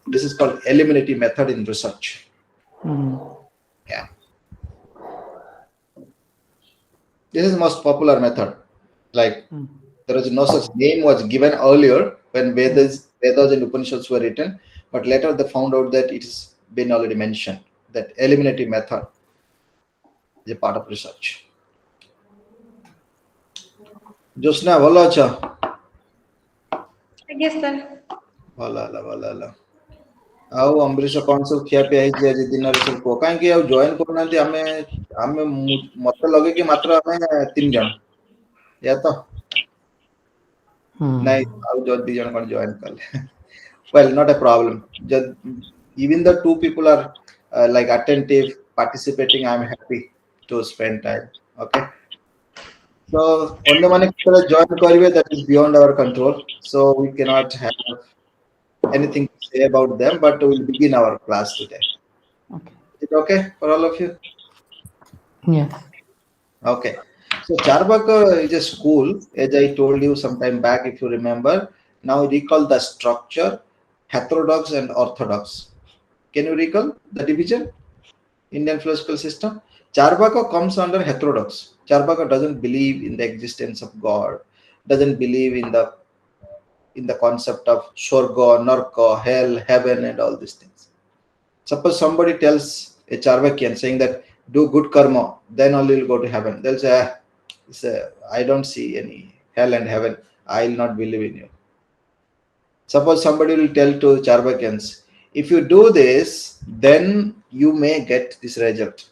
This is called eliminative method in research. Yeah. This is the most popular method. Like there is no such name was given earlier when Vedas and Upanishads were written, but later they found out that it has been already mentioned that eliminative method is a part of research. Josna, ଭଲ ଅଛ? ଆଜ୍ଞା sir. ଭଲ ହେଲା ଭଲ ହେଲା। ଆଉ ଅମ୍ବରୀଶ କଣ ସବୁ ଖିଆ ପିଆ ହେଇଛି ଆଜି ଦିନରେ ସବୁ କୁହ? କାହିଁକି ଆଉ ଜଏନ କରୁନାହାନ୍ତି? ଆମେ ଆମେ ମତେ ଲଗେଇକି ମାତ୍ର ଆମେ 3 ଜଣ। या तो नहीं ଆଉ ଯଦି 2 ଜଣ କଣ ଜଏନ କଲେ well not a problem even the 2 people are like attentive participating I am happy to spend time okay so ଅନ୍ୟ ମାନେ କେତେବେଳେ join କରିବେ that is beyond our control so we cannot have anything to say about them but we will begin our class today. Okay. Is it okay for all of you? Yes. Okay. So Charbaka is a school, as I told you some time back, if you remember. Now recall the structure, heterodox and orthodox. Can you recall the division? Indian philosophical system. Charbaka comes under heterodox. Charbaka doesn't believe in the existence of God, doesn't believe in the concept of Swarga, Narka, hell, heaven, and all these things. Suppose somebody tells a Charvakian saying that do good karma, then only you'll go to heaven. They'll say, I don't see any hell and heaven. I'll not believe in you. Suppose somebody will tell to Charvakians, if you do this, then you may get this result.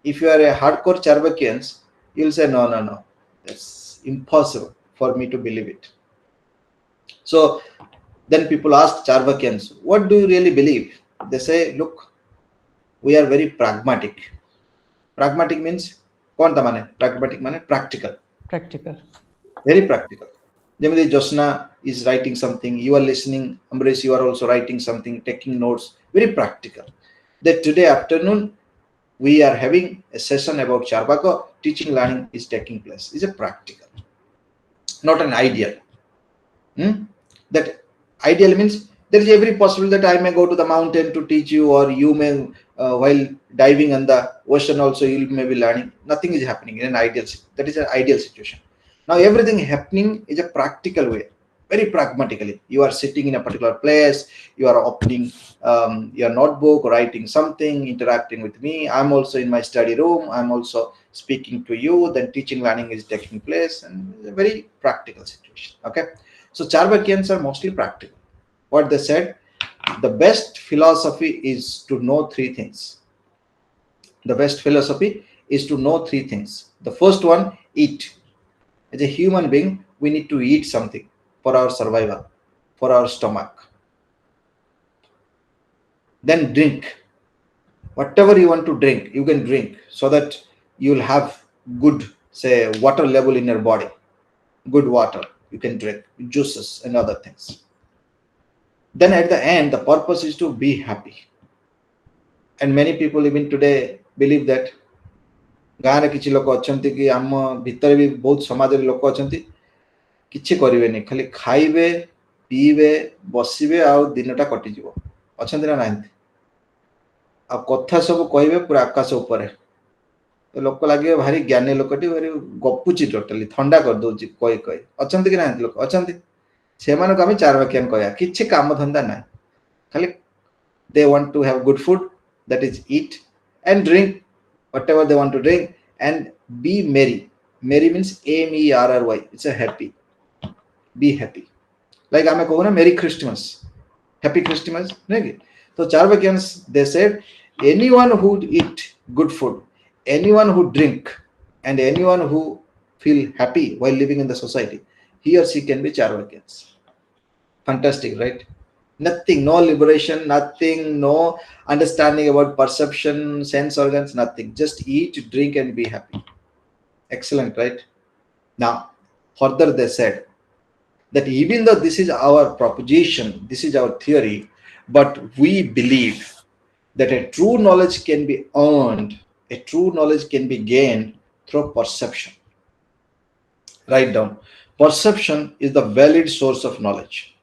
If you are a hardcore Charvakians, you'll say, no, that's impossible for me to believe it. So then people ask Charvakians, what do you really believe? They say, look, we are very pragmatic. Pragmatic means कौन था माने pragmatic माने practical. Very practical. Generally Josna is writing something, you are listening, Amresh, you are also writing something, taking notes. Very practical. That today afternoon we are having a session about Charvaka. Teaching learning is taking place. It's a practical, not an ideal. That ideal means there is every possibility that I may go to the mountain to teach you, or you may while diving in the ocean also you may be learning. Nothing is happening in an ideal. That is an ideal situation. Now everything happening is a practical way, very pragmatically. You are sitting in a particular place, you are opening your notebook, writing something, interacting with me. I'm also in my study room, I'm also speaking to you, then teaching learning is taking place, and it's a very practical situation. Okay, so Charvakians are mostly practical. What they said, the best philosophy is to know 3 things. The best philosophy is to know 3 things. The first one, eat. As a human being, we need to eat something for our survival, for our stomach. Then drink. Whatever you want to drink, you can drink so that you'll have good, say, water level in your body. Good water you can drink, juices and other things. Then at the end, the purpose is to be happy. And many people even today believe that गाँव किसी लोक अच्छा कि आम भितर भी बहुत समाज लोक अच्छा किसी करें खाली खाइबे पीबे बसबे आ दिनटा कटिज अच्छा ना ना आ कथा सब कहे पूरा आकाश उपर लोक लगे भारी ज्ञानी लोकटी भारी गपुची टोटाली थंडा कर दौर कही कही अच्छा कि ना लोक अच्छा से आम चारवाकियान कह कि काम धंदा ना खाली they want to have good food, that is eat and drink whatever they want to drink and be merry. Merry means MERRY. It's a happy. Be happy. Like I'm a Merry Christmas. Happy Christmas. So Charvakians, they said anyone who eat good food, anyone who drink, and anyone who feel happy while living in the society, he or she can be Charvakians. Fantastic, right? Nothing, no liberation, nothing, no understanding about perception, sense organs, nothing. Just eat, drink, and be happy. Excellent, right? Now, further they said that even though this is our proposition, this is our theory, but we believe that a true knowledge can be earned, a true knowledge can be gained through perception. Write down. Perception is the valid source of knowledge.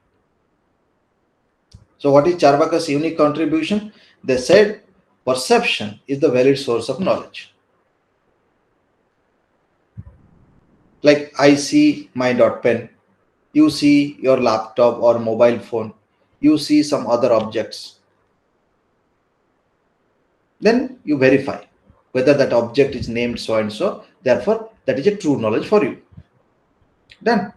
So what is Charvaka's unique contribution? They said perception is the valid source of knowledge. Like I see my dot pen, you see your laptop or mobile phone, you see some other objects. Then you verify whether that object is named so and so. Therefore, that is a true knowledge for you. Done.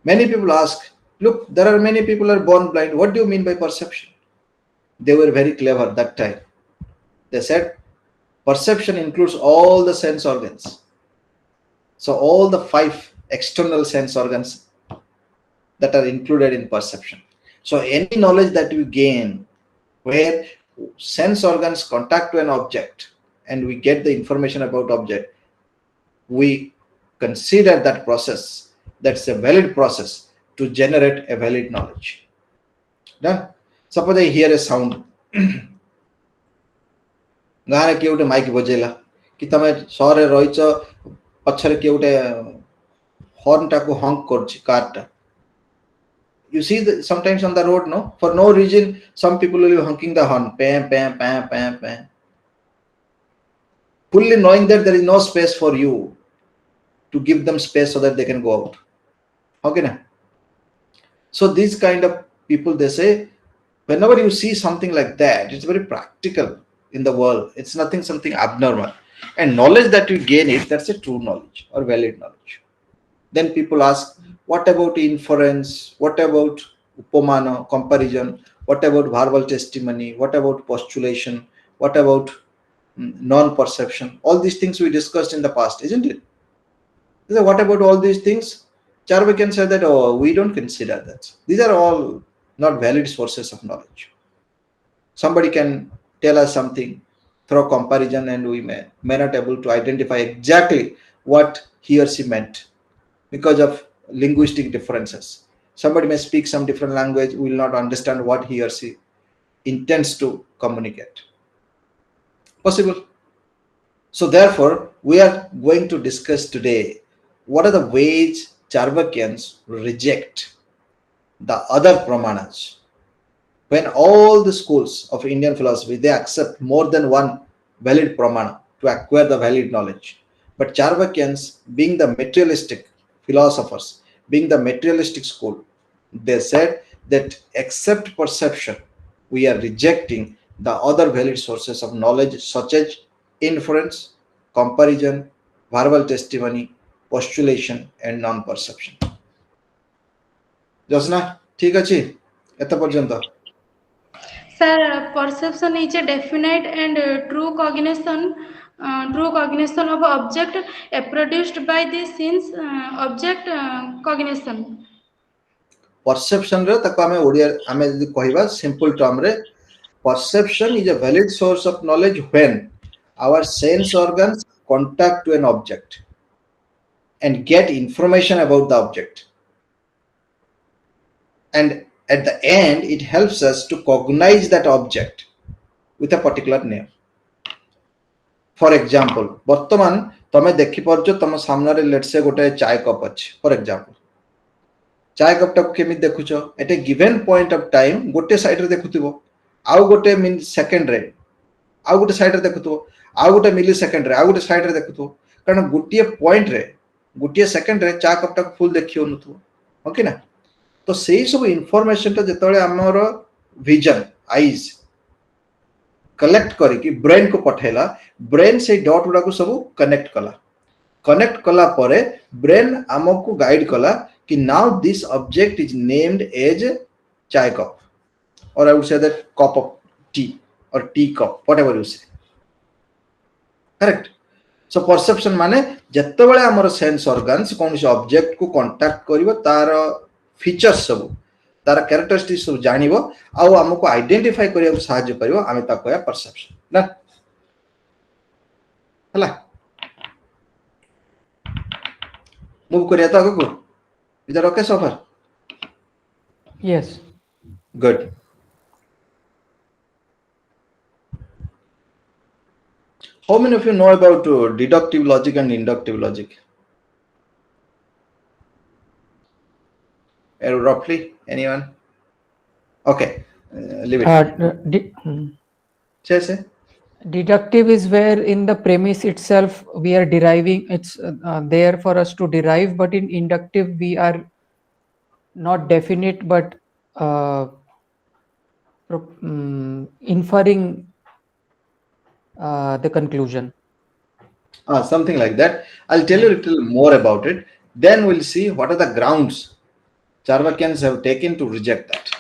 Many people ask, look, there are many people are born blind. What do you mean by perception? They were very clever that time. They said perception includes all the sense organs. So all the 5 external sense organs that are included in perception. So any knowledge that you gain where sense organs contact to an object and we get the information about object, we consider that process that's a valid process to generate a valid knowledge. Done. Suppose I hear a sound. गाँव किए गोटे mic बजेला कि तमे सहर रहीच पछरे किए गोटे horn टाको हंक करछि कारटा. You see sometimes on the road, no, for no reason some people will be honking the horn, pam pam pam pam pam, fully knowing that there is no space for you to give them space so that they can go out. Okay na? So these kind of people, they say whenever you see something like that, it's very practical in the world. It's nothing something abnormal, and knowledge that you gain it, that's a true knowledge or valid knowledge. Then people ask, what about inference? What about upamana, comparison? What about verbal testimony? What about postulation? What about non-perception? All these things we discussed in the past, isn't it? So what about all these things? Charvakan said that, oh, we don't consider that. These are all not valid sources of knowledge. Somebody can tell us something through comparison and we may not able to identify exactly what he or she meant because of linguistic differences. Somebody may speak some different language, we will not understand what he or she intends to communicate. Possible. So therefore, we are going to discuss today what are the ways Charvakyans reject the other pramanas. When all the schools of Indian philosophy, they accept more than one valid pramana to acquire the valid knowledge. But Charvakyans, being the materialistic philosophers, being the materialistic school, they said that except perception, we are rejecting the other valid sources of knowledge such as inference, comparison, verbal testimony, postulation, and non-perception. Josna, ঠিক আছে এত পর্যন্ত? Sir, perception is a definite and true cognition of object produced by the sense object cognition. Perception रे ताको आमे ओडिया आमे जदि कहिबा simple term रे, perception is a valid source of knowledge when our sense organs contact to an object and get information about the object, and at the end it helps us to cognize that object with a particular name. For example, बर्तमान तमे देखि परछो तम सामने रे let's say गोटे चाय cup अछि. For example, चाय कप टाको केमि देखुछो? At a given point of time गोटे साइड रे देखुथिबो, आउ गोटे मिन सेकंड रे आउ गोटे साइड रे देखुथिबो, आउ गोटे मिली सेकंड रे आउ गोटे साइड रे देखुथिबो. कारण गोटे पॉइंट रे गोटे सेकंड रे चाय कप टाको फुल देखियो नथुबो. ओके ना? तो सेही सब इंफॉर्मेशन ता जेतळे हमर विजन आईज कलेक्ट करिकी ब्रेन को पठेला, ब्रेन से डॉट गुडा को सब कनेक्ट कला परे ब्रेन हमको गाइड कला कि now this object is named as chai cup, और I would say that cup of tea और tea cup, whatever you say. Correct. So perception माने जत्तबेले हमर सेंस ऑर्गन्स कोनसी ऑब्जेक्ट को कांटेक्ट करिवो तार फीचर्स सब तार कैरेक्टरिस्टिक्स सब जानिबो आ हमको आइडेंटिफाई करिया सहायता करिवो, आमे ता कहया परसेप्शन ना. हला मूव करिया ता को is that okay so far? Yes. Good. How many of you know about deductive logic and inductive logic? Roughly, anyone? Okay. Leave it. Say. Deductive is where in the premise itself we are deriving, it's there for us to derive, but in inductive we are not definite but inferring the conclusion. Something like that. I'll tell you a little more about it. Then we'll see what are the grounds Charvakyans have taken to reject that.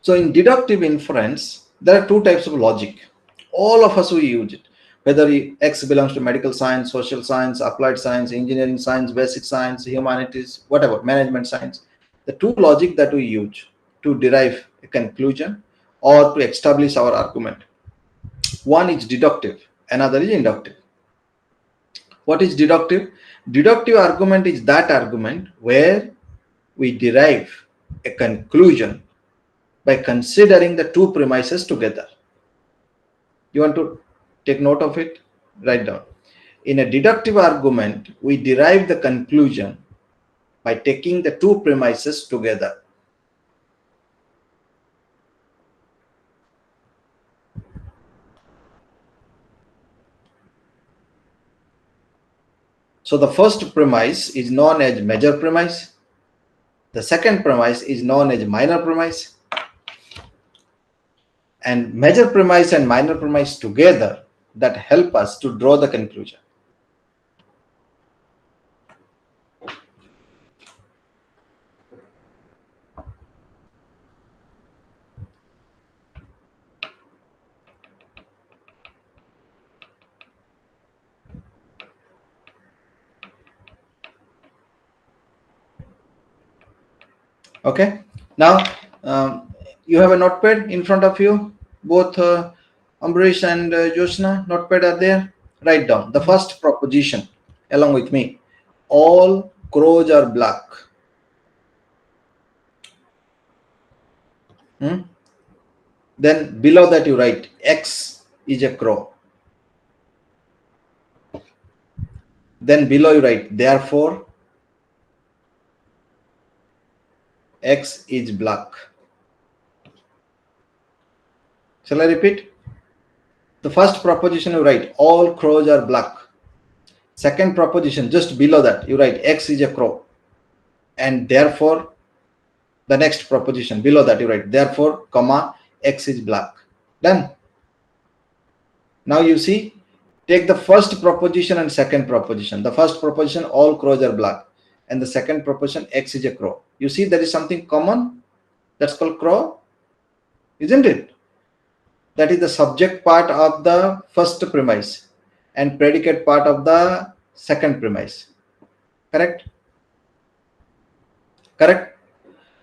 So in deductive inference, there are two types of logic. All of us we use it. Whether X belongs to medical science, social science, applied science, engineering science, basic science, humanities, whatever, management science. The two logic that we use to derive a conclusion or to establish our argument. One is deductive, another is inductive. What is deductive? Deductive argument is that argument where we derive a conclusion by considering the two premises together. You want to take note of it? Write down. In a deductive argument, we derive the conclusion by taking the two premises together. So the first premise is known as major premise. The second premise is known as minor premise. And major premise and minor premise together that help us to draw the conclusion. Okay, now you have a notepad in front of you. Both Ambrish and Jyotsna, notepad are there. Write down the first proposition along with me. All crows are black. Then below that you write X is a crow. Then below you write therefore X is black. Shall I repeat? The first proposition you write all crows are black. Second proposition just below that you write X is a crow. And therefore the next proposition below that you write therefore comma X is black. Done. Now you see, take the first proposition and second proposition. The first proposition all crows are black and the second proposition X is a crow. You see there is something common that's called crow, isn't it? That is the subject part of the first premise and predicate part of the second premise. Correct? Correct?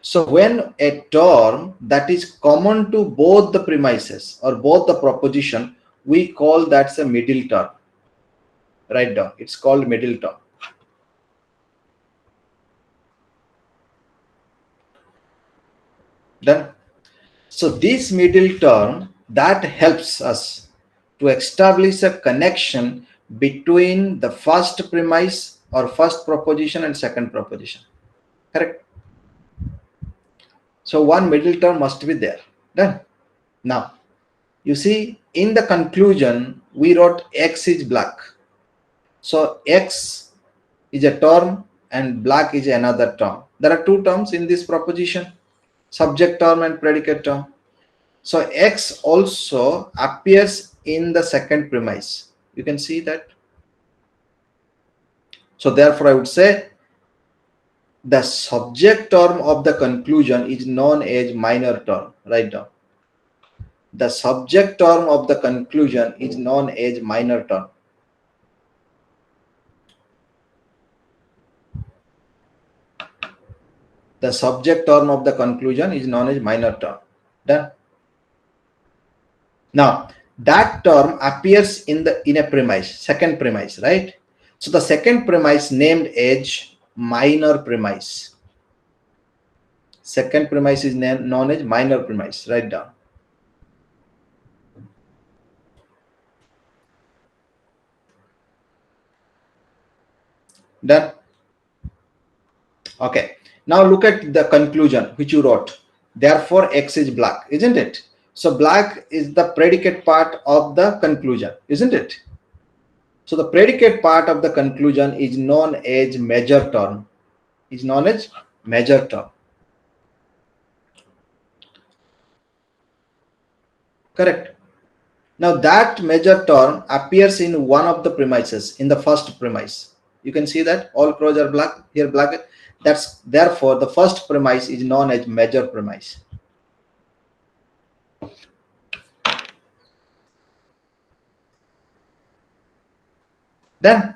So when a term that is common to both the premises or both the proposition, we call that's a middle term. Write down. It's called middle term. Done. So this middle term that helps us to establish a connection between the first premise or first proposition and second proposition. Correct? So one middle term must be there. Done. Now, you see in the conclusion, we wrote X is black. So X is a term and black is another term. There are two terms in this proposition, subject term and predicate term. So X also appears in the second premise. You can see that. So therefore I would say the subject term of the conclusion is known as minor term. Write down. The subject term of the conclusion is known as minor term. The subject term of the conclusion is known as minor term. Done. Now that term appears in a premise, second premise, right? So the second premise named as minor premise. Second premise is known as minor premise. Write down. Done. Okay. Now look at the conclusion which you wrote. Therefore, X is black, isn't it? So black is the predicate part of the conclusion, isn't it? So the predicate part of the conclusion is known as measure term. Is known as measure term. Correct. Now that measure term appears in one of the premises, in the first premise. You can see that all crows are black, here black. That's therefore the first premise is known as measure premise. Then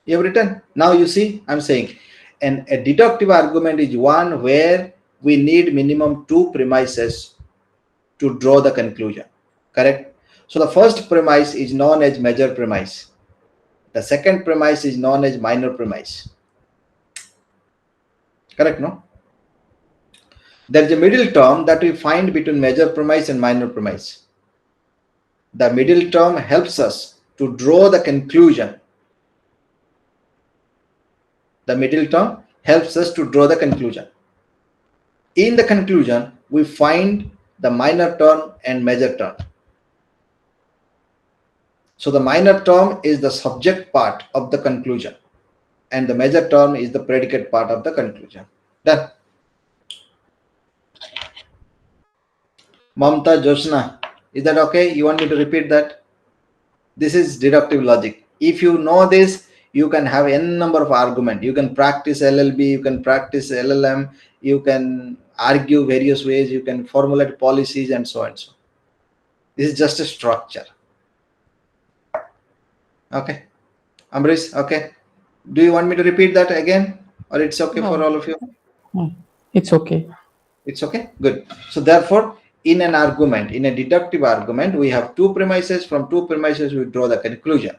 you have written. Now you see, I'm saying, and a deductive argument is one where we need minimum two premises to draw the conclusion. Correct? So the first premise is known as major premise. The second premise is known as minor premise. Correct, no? There is a middle term that we find between major premise and minor premise. The middle term helps us to draw the conclusion. The middle term helps us to draw the conclusion. In the conclusion, we find the minor term and major term. So the minor term is the subject part of the conclusion, and the major term is the predicate part of the conclusion. Done. Mamta Joshna, is that okay? You want me to repeat that? This is deductive logic. If you know this, you can have n number of arguments. You can practice LLB, you can practice LLM, you can argue various ways, you can formulate policies and so on and so. This is just a structure. Okay. Ambrish, okay. Do you want me to repeat that again, or it's okay for all of you? It's okay. It's okay. Good. So therefore, in an argument, in a deductive argument, we have two premises. From two premises, we draw the conclusion.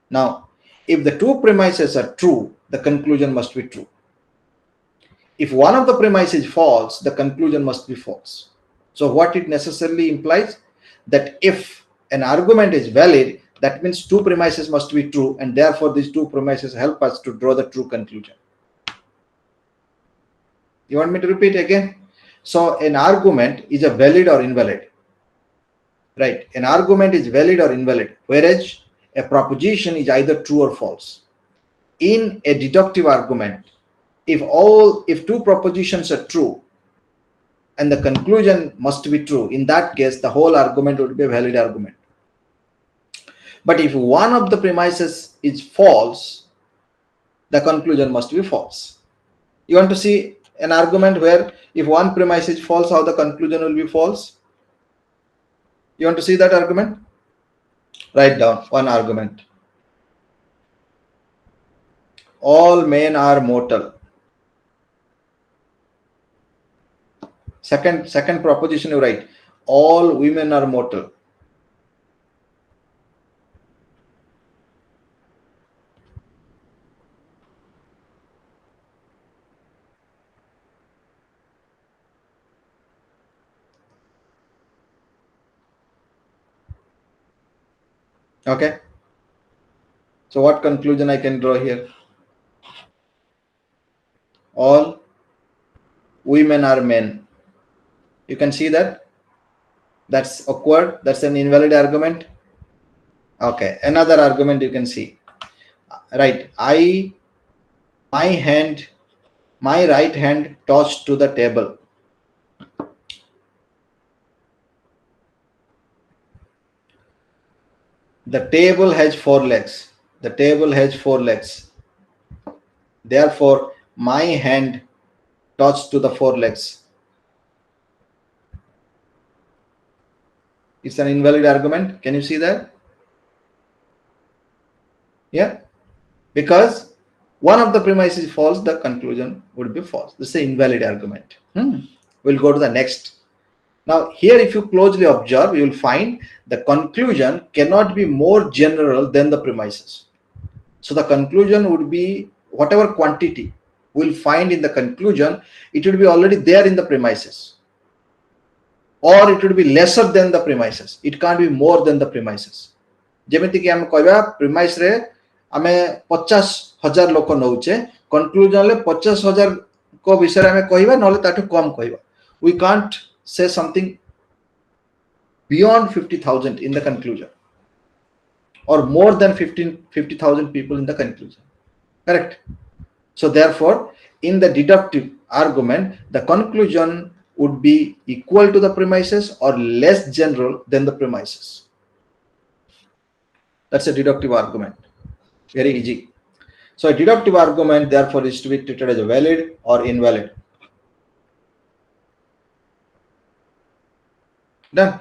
Now, if the two premises are true, the conclusion must be true. If one of the premises is false, the conclusion must be false. So what it necessarily implies? That if an argument is valid, that means two premises must be true, and therefore these two premises help us to draw the true conclusion. You want me to repeat again? So an argument is a valid or invalid, right? An argument is valid or invalid, whereas a proposition is either true or false. In a deductive argument, if two propositions are true and the conclusion must be true, in that case the whole argument would be a valid argument. But if one of the premises is false, the conclusion must be false. You want to see an argument where if one premise is false, how the conclusion will be false? You want to see that argument? Write down one argument. All men are mortal. Second proposition you write, all women are mortal. Okay. So what conclusion I can draw here? All women are men. You can see that? That's awkward. That's an invalid argument. Okay. Another argument you can see. Right. My right hand touched to the table. The table has four legs. The table has four legs. Therefore, my hand touched to the four legs. It's an invalid argument. Can you see that? Yeah. Because one of the premises is false, the conclusion would be false. This is an invalid argument. We'll go to the next. Now, here, if you closely observe, you will find the conclusion cannot be more general than the premises. So the conclusion would be whatever quantity we'll find in the conclusion, it will be already there in the premises. Or it would be lesser than the premises. It can't be more than the premises. ଯେମିତି କି ଆମେ କହିବା premise ରେ ଆମେ 50,000 ଲୋକ ନଉଛେ, conclusion ରେ 50,000 को विषय में कहवा ना ताठू कम कहवा. We can't say something beyond 50,000 in the conclusion, or more than 50,000 people in the conclusion. Correct? So therefore, in the deductive argument, the conclusion would be equal to the premises or less general than the premises. That's a deductive argument. Very easy. So a deductive argument therefore is to be treated as a valid or invalid. Done.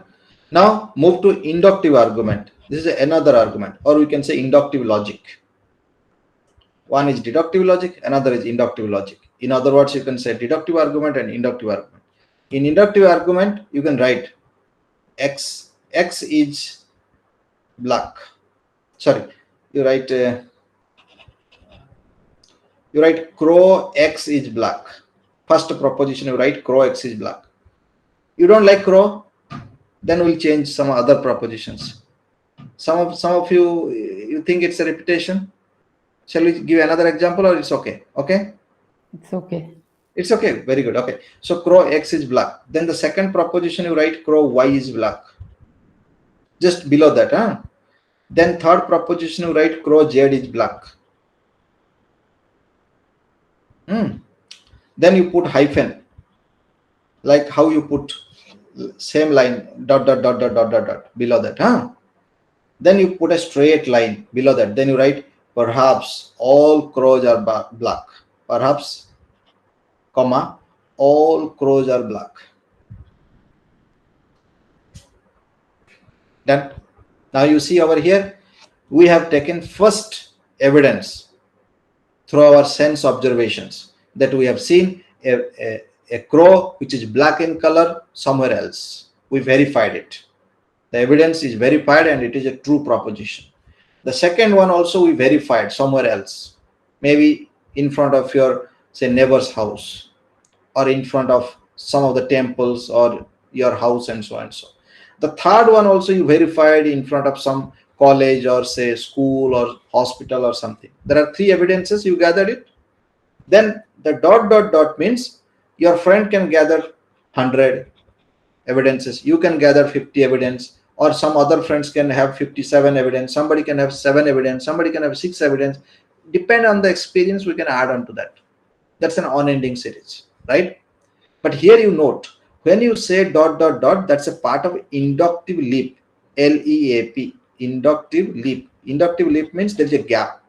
Now move to inductive argument. This is another argument, or we can say inductive logic. One is deductive logic, another is inductive logic. In other words, you can say deductive argument and inductive argument. In inductive argument, you can write x is black. Sorry, you write crow x is black. First proposition, you write crow x is black. You don't like crow, then we'll change some other propositions. Some of you think it's a repetition. Shall we give another example, or it's okay? Okay, It's okay. it's okay. Very good. Okay, so crow x is black. Then the second proposition, you write crow y is black. Just below that, huh? Then third proposition, you write crow z is black. Then you put hyphen, like how you put same line, dot dot dot dot dot dot dot below that, huh? Then you put a straight line below that. Then you write perhaps all crows are black. Perhaps, comma, all crows are black. Done. Now you see over here, we have taken first evidence through our sense observations that we have seen a crow which is black in color somewhere else. We verified it. The evidence is verified and it is a true proposition. The second one also we verified somewhere else, maybe in front of your, say, neighbor's house, or in front of some of the temples or your house, and so and so. The third one also you verified in front of some college, or say school or hospital or something. There are three evidences, you gathered it. Then the dot dot dot means your friend can gather 100 evidences, you can gather 50 evidence, or some other friends can have 57 evidence, somebody can have 7 evidence, somebody can have 6 evidence. Depend on the experience, we can add on to that. That's an unending series, right? But here you note, when you say dot dot dot, that's a part of inductive leap. LEAP, inductive leap. Inductive leap means there's a gap.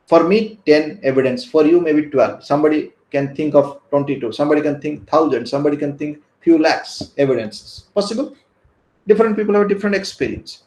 For me, 10 evidence, for you maybe 12, somebody can think of 22, somebody can think 1,000, somebody can think few lakhs evidences. Possible. Different people have a different experience.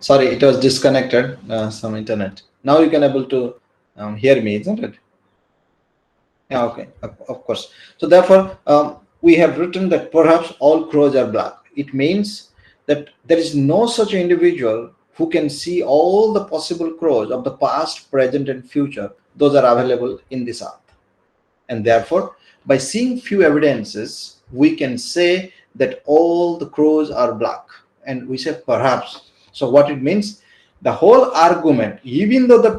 Sorry, it was disconnected, some internet. Now you can able to hear me, isn't it? Yeah, okay, of course. So therefore, we have written that perhaps all crows are black. It means that there is no such individual who can see all the possible crows of the past, present, and future. Those are available in this earth. And therefore, by seeing few evidences, we can say that all the crows are black. And we say perhaps. So what it means, the whole argument, even though the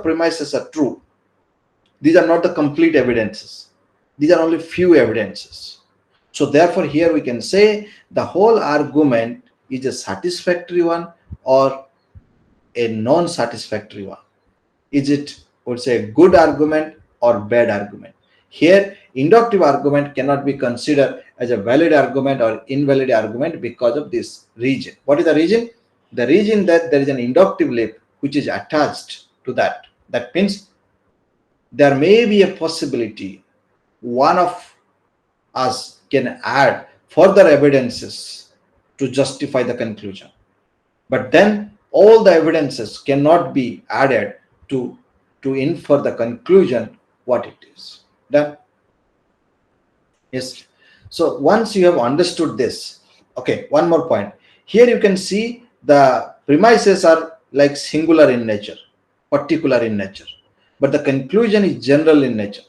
premises are true, these are not the complete evidences. These are only few evidences. So therefore, here we can say the whole argument is a satisfactory one or a non-satisfactory one. Is it, would say, a good argument or bad argument? Here, inductive argument cannot be considered as a valid argument or invalid argument because of this region. What is the region? The region that there is an inductive lip which is attached to that. That means there may be a possibility one of us can add further evidences to justify the conclusion. But then all the evidences cannot be added to infer the conclusion what it is. Done? Yes. So once you have understood this, okay, one more point. Here you can see the premises are like singular in nature, particular in nature, but the conclusion is general in nature.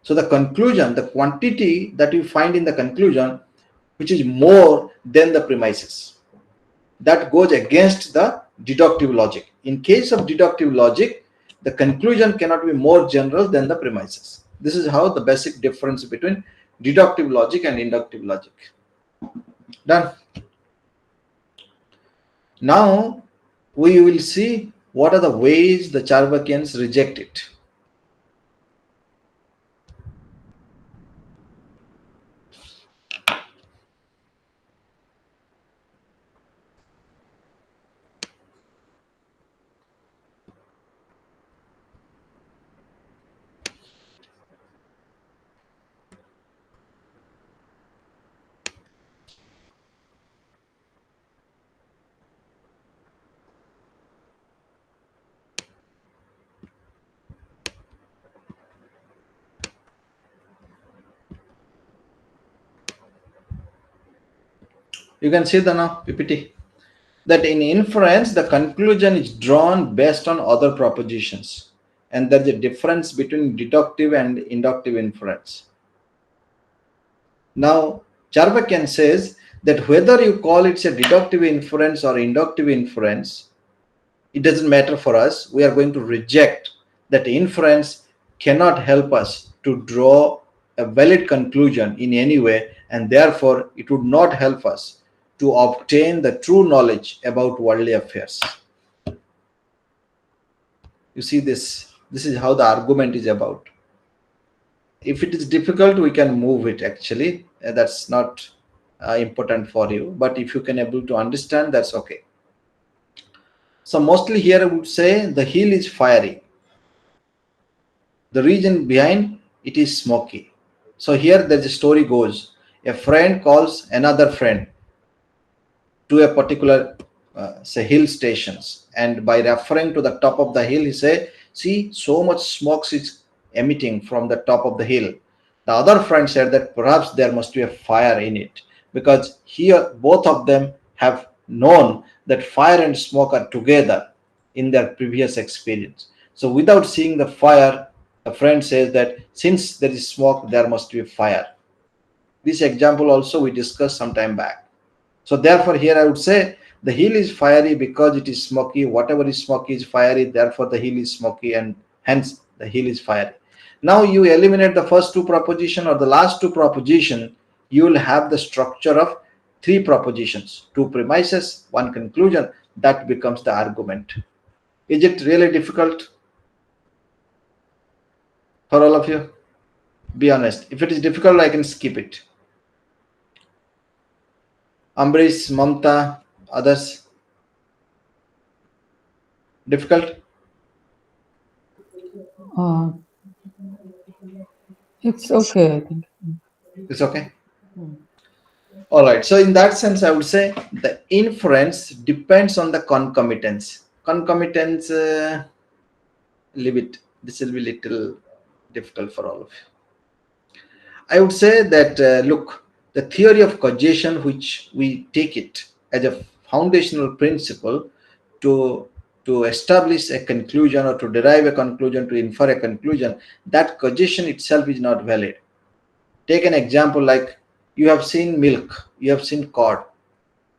So the conclusion, the quantity that you find in the conclusion, which is more than the premises, that goes against the deductive logic. In case of deductive logic, the conclusion cannot be more general than the premises. This is how the basic difference between deductive logic and inductive logic. Done. Now we will see what are the ways the Charvakians reject it. You can see the now PPT. That in inference, the conclusion is drawn based on other propositions. And there's a difference between deductive and inductive inference. Now, Charvakian says that whether you call it a deductive inference or inductive inference, it doesn't matter for us. We are going to reject that inference cannot help us to draw a valid conclusion in any way, and therefore it would not help us to obtain the true knowledge about worldly affairs. You see this is how the argument is about. If it is difficult, we can move it actually. That's not important for you, but if you can able to understand, that's okay. So mostly here I would say the hill is fiery, the region behind it is smoky. So here the story goes, a friend calls another friend to a particular say hill stations, and by referring to the top of the hill he say, see, so much smoke is emitting from the top of the hill. The other friend said that perhaps there must be a fire in it, because here both of them have known that fire and smoke are together in their previous experience. So without seeing the fire, the friend says that since there is smoke, there must be fire. This example also we discussed some time back. So therefore here I would say the hill is fiery because it is smoky. Whatever is smoky is fiery, therefore the hill is smoky, and hence the hill is fiery. Now you eliminate the first two proposition or the last two proposition, you will have the structure of three propositions, two premises, one conclusion. That becomes the argument. Is it really difficult for all of you? Be honest. If it is difficult, I can skip it. Ambrish, Mamta, others? Difficult? Uh, it's okay, I think. It's okay. Hmm. All right. So in that sense, I would say the inference depends on the concomitance. Concomitance, leave it. This will be little difficult for all of you. I would say that look, the theory of causation, which we take it as a foundational principle to establish a conclusion or to derive a conclusion, to infer a conclusion, that causation itself is not valid. Take an example like you have seen milk, you have seen curd,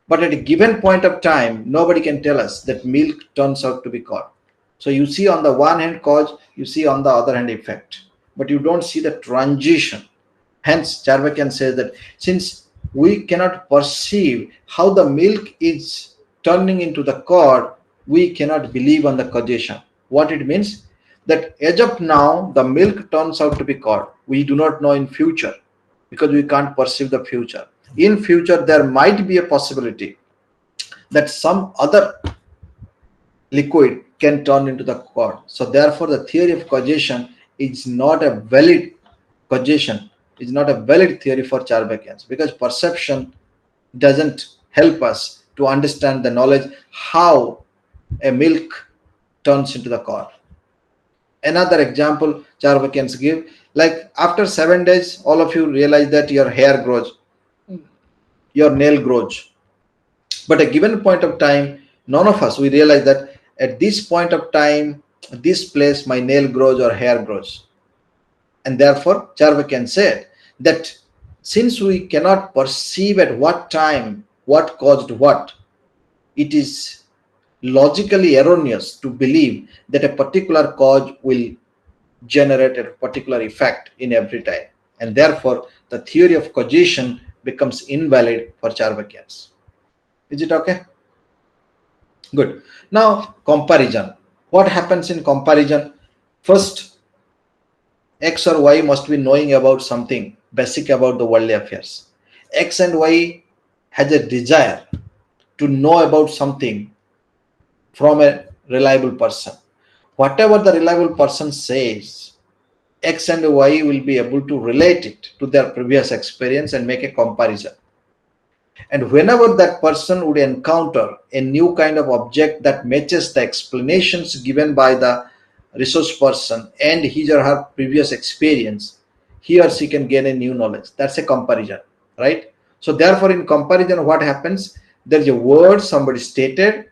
but at a given point of time, nobody can tell us that milk turns out to be curd. So you see on the one hand cause, you see on the other hand effect, but you don't see the transition. Hence, Charvakan says that since we cannot perceive how the milk is turning into the curd, we cannot believe on the causation. What it means? That as of now, the milk turns out to be curd. We do not know in future because we can't perceive the future. In future, there might be a possibility that some other liquid can turn into the curd. So therefore, the theory of causation is not a valid causation, is not a valid theory for Charbekians, because perception doesn't help us to understand the knowledge how a milk turns into the curd. Another example Charbekians give, like after 7 days, all of you realize that your hair grows, your nail grows. But at a given point of time, none of us, we realize that at this point of time, this place, my nail grows or hair grows. And therefore, Charvakan said that since we cannot perceive at what time what caused what, it is logically erroneous to believe that a particular cause will generate a particular effect in every time. And therefore, the theory of causation becomes invalid for Charvakians. Is it okay? Good. Now, comparison. What happens in comparison? First, X or Y must be knowing about something basic about the worldly affairs. X and Y has a desire to know about something from a reliable person. Whatever the reliable person says, X and Y will be able to relate it to their previous experience and make a comparison. And whenever that person would encounter a new kind of object that matches the explanations given by the resource person and his or her previous experience, he or she can gain a new knowledge. That's a comparison, right? So therefore, in comparison, what happens? There's a word somebody stated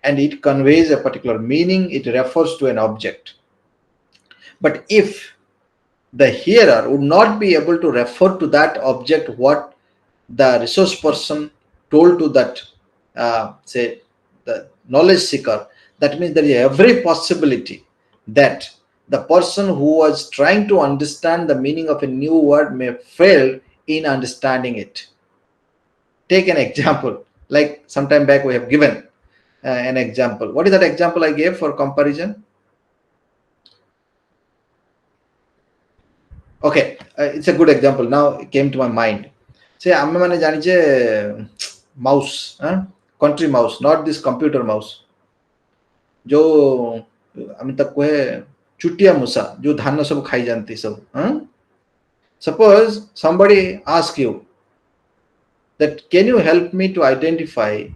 and it conveys a particular meaning. It refers to an object. But if the hearer would not be able to refer to that object what the resource person told to that say the knowledge seeker, that means there is every possibility that the person who was trying to understand the meaning of a new word may fail in understanding it. Take an example, like sometime back we have given an example. What is that example I gave for comparison? Okay, it's a good example. Now it came to my mind. Say, ଆମେ ମାନେ ଜାଣିଛେ mouse, country mouse, not this computer mouse. जो ଆମେ ତାକୁ କହେ ଚୁଟିଆ ମୂଷା, जो धान सब खाई जानती सब. Suppose somebody ask you that can you help me to identify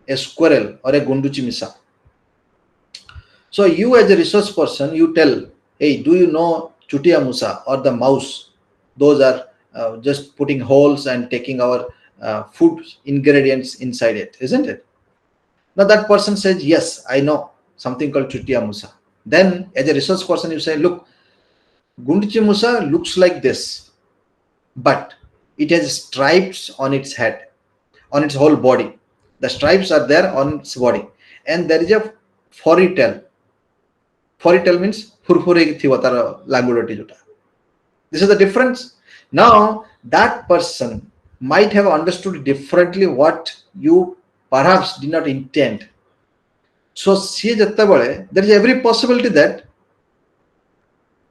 a squirrel or a gunduchi misa? So you as a resource person, you tell, hey, do you know Chutia Musa or the mouse? Those are just putting holes and taking our food ingredients inside it, isn't it? Now that person says, yes, I know something called Chutia Musa. Then as a resource person, you say, look, Gunduchi Musa looks like this, but it has stripes on its head, on its whole body. The stripes are there on its body. And there is a furry tail. Furry tail means this is the difference. Now that person might have understood differently what you perhaps did not intend. So there is every possibility that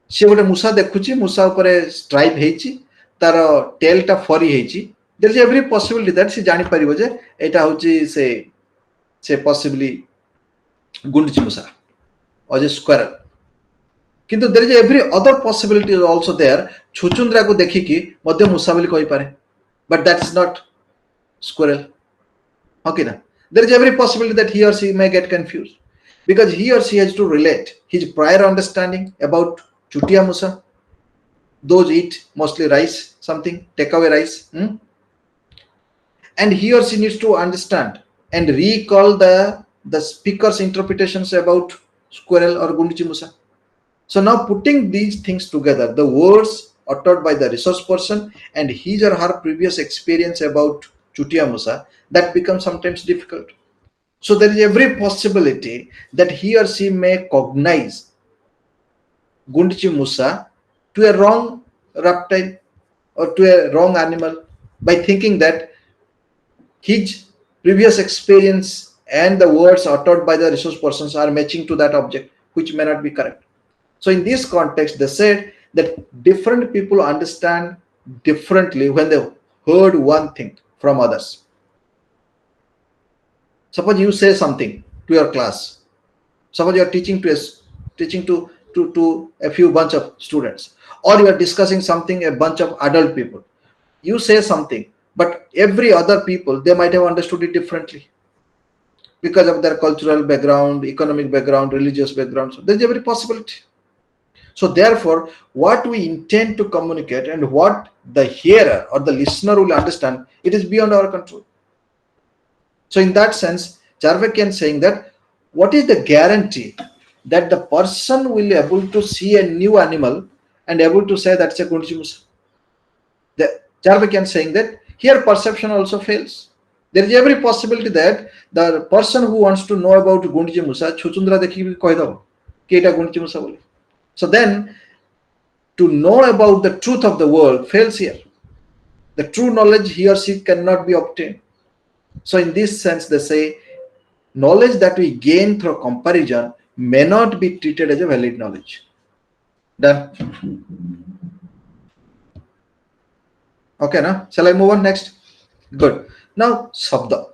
she would musa dekhuchi, musa upare stripe heichi, tar tail ta furry heichi. There is every possibility that she jani paribo je eta hochi say possibly gunduchi musa or a squirrel. Kintu there is every other possibility also there. Chuchundra ko dekhi ki madhya musa boli koi pare. but that is not squirrel. Okay, now there is every possibility that he or she may get confused because he or she has to relate his prior understanding about chutia musa. Those eat mostly rice, something takeaway rice, and he or she needs to understand and recall the speaker's interpretations about squirrel or gundichi musa. So now putting these things together, the words uttered by the resource person and his or her previous experience about chutia musa, that becomes sometimes difficult. So there is every possibility that he or she may cognize gundichi musa to a wrong reptile or to a wrong animal by thinking that his previous experience and the words uttered by the resource persons are matching to that object, which may not be correct. So in this context, they said that different people understand differently when they heard one thing from others. Suppose you say something to your class. Suppose you are teaching to a few bunch of students, or you are discussing something a bunch of adult people. You say something, but every other people, they might have understood it differently because of their cultural background, economic background, religious background. So there's every possibility. So therefore, what we intend to communicate and what the hearer or the listener will understand, it is beyond our control. So in that sense, Jarvakian saying that what is the guarantee that the person will be able to see a new animal and able to say that's a gundichi musa? The Jarvakian saying that here perception also fails. There is every possibility that the person who wants to know about gundichi musa, chuchundra dekhi koi dabo ki eta gundichi musa boli. So then, to know about the truth of the world fails here. The true knowledge he or she cannot be obtained. So in this sense, they say knowledge that we gain through comparison may not be treated as a valid knowledge. Done. Okay, now shall I move on next? Good. Now, Sabda.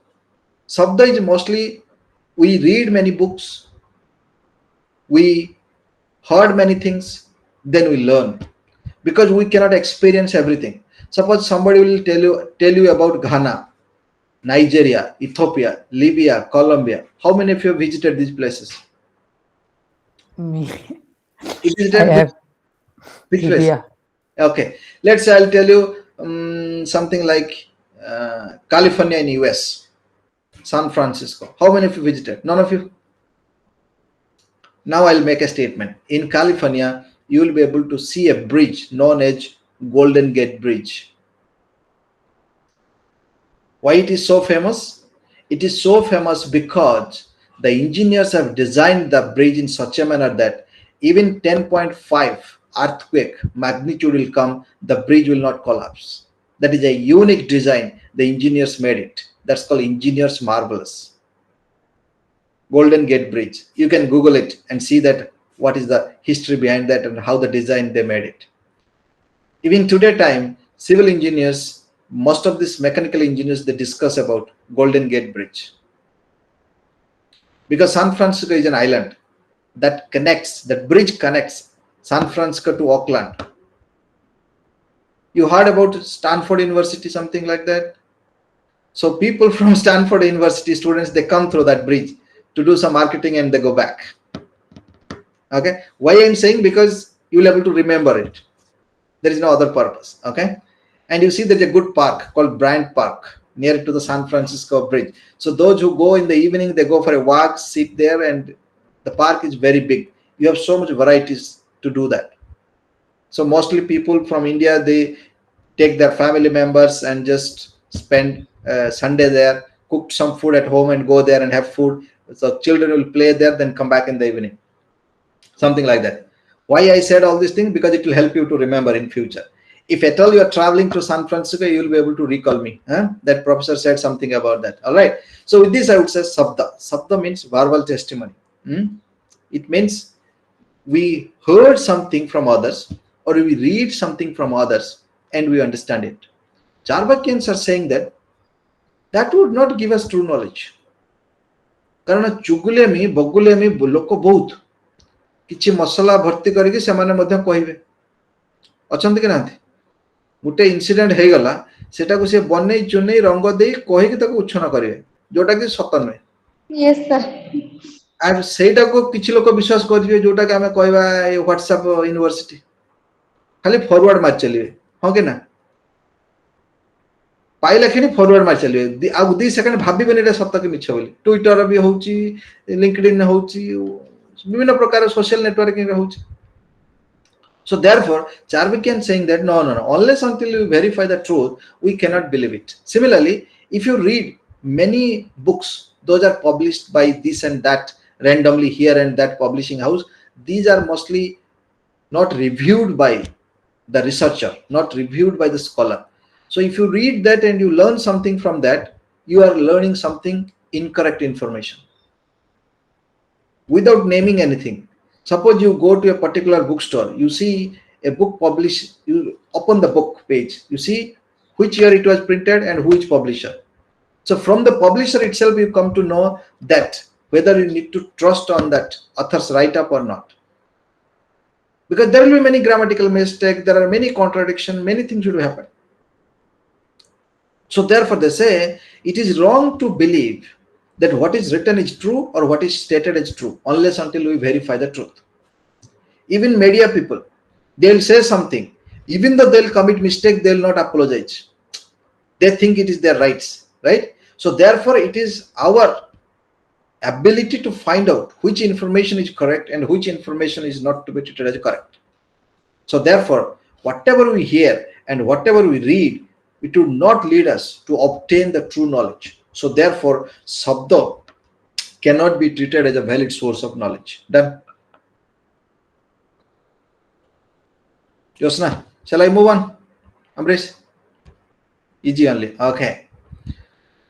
Sabda is mostly, we read many books, we heard many things, then we learn. Because we cannot experience everything. Suppose somebody will tell you about Ghana, Nigeria, Ethiopia, Libya, Colombia. How many of you have visited these places? Me. You I visited have which place? Libya. Okay. Let's say I'll tell you something like California in US, San Francisco. How many of you visited? None of you? Now I'll make a statement. In California, you will be able to see a bridge known as Golden Gate Bridge. Why it is so famous? It is so famous because the engineers have designed the bridge in such a manner that even 10.5 earthquake magnitude will come, the bridge will not collapse. That is a unique design. The engineers made it. That's called engineers marvelous. Golden Gate Bridge. You can Google it and see that what is the history behind that and how the design they made it. Even today time, civil engineers, most of these mechanical engineers, they discuss about Golden Gate Bridge. Because San Francisco is an island that bridge connects San Francisco to Auckland. You heard about Stanford University, something like that? So people from Stanford University, students, they come through that bridge to do some marketing and they go back. Okay, why I'm saying? Because you'll be able to remember it. There is no other purpose. Okay, and you see there's a good park called Bryant Park near to the San Francisco Bridge. So those who go in the evening, they go for a walk, sit there, and the park is very big. You have so much varieties to do that. So mostly people from India, they take their family members and just spend Sunday there, cook some food at home and go there and have food. So children will play there, then come back in the evening. Something like that. Why I said all these things? Because it will help you to remember in future. If at all you are traveling to San Francisco, you will be able to recall me. That professor said something about that. All right. So with this, I would say Sabda. Sabda means verbal testimony. It means we heard something from others or we read something from others and we understand it. Charvakyans are saying that that would not give us true knowledge. Karana chugulemi, bogulemi, loko bahut. କିଛି ମସଲା ଭର୍ତ୍ତି କରିକି ସେମାନେ ମଧ୍ୟ କହିବେ ଅଛନ୍ତି କି ନାହାନ୍ତି? ଗୋଟେ ଇନସିଡେଣ୍ଟ ହେଇଗଲା ସେଟାକୁ ସେ ବନେଇ ଚୁନେଇ ରଙ୍ଗ ଦେଇ କହିକି ତାକୁ ଉଚ୍ଛନ କରିବେ, ଯୋଉଟା କି ସତ ନୁହେଁ। Yes, sir. ଆଉ ସେଇଟାକୁ କିଛି ଲୋକ ବିଶ୍ୱାସ କରିବେ, ଯୋଉଟା କି ଆମେ କହିବା ଏ ହ୍ୱାଟ୍ସଆପ୍ ୟୁନିଭର୍ସିଟି, ଖାଲି ଫରୱାର୍ଡ ମାରି ଚାଲିବେ, ହଁ କି ନା? ପାଇଲା କ୍ଷଣି ଫରୱାର୍ଡ ମାରି ଚାଲିବେ, ଆଉ 2 ସେକେଣ୍ଡ ଭାବିବେନି ଏଟା ସତ କି ମିଛ ବୋଲି। ଟ୍ୱିଟର ବି ହଉଛି, ଲିଙ୍କଡଇନ୍ ହଉଛି, ବିଭିନ୍ନ ପ୍ରକାର ସୋସିଆଲ ନେଟୱାର୍କିଂ ହଉଛି। So therefore, Charvakian saying that no, unless until you verify the truth, we cannot believe it. Similarly, if you read many books, those are published by this and that randomly here and that publishing house, these are mostly not reviewed by the researcher, not reviewed by the scholar. So if you read that and you learn something from that, you are learning something incorrect information without naming anything. Suppose you go to a particular bookstore, you see a book published, you open the book page, you see which year it was printed and which publisher. So from the publisher itself, you come to know that whether you need to trust on that author's write-up or not. Because there will be many grammatical mistakes, there are many contradictions, many things should happen. So therefore they say it is wrong to believe that what is written is true or what is stated is true unless until we verify the truth. Even media people, they'll say something, even though they'll commit mistake, they'll not apologize. They think it is their rights, right? So therefore it is our ability to find out which information is correct and which information is not to be treated as correct. So therefore, whatever we hear and whatever we read, it will not lead us to obtain the true knowledge. So therefore, Sabda cannot be treated as a valid source of knowledge. Done? Josna, shall I move on? Amrish? Easy only. Okay.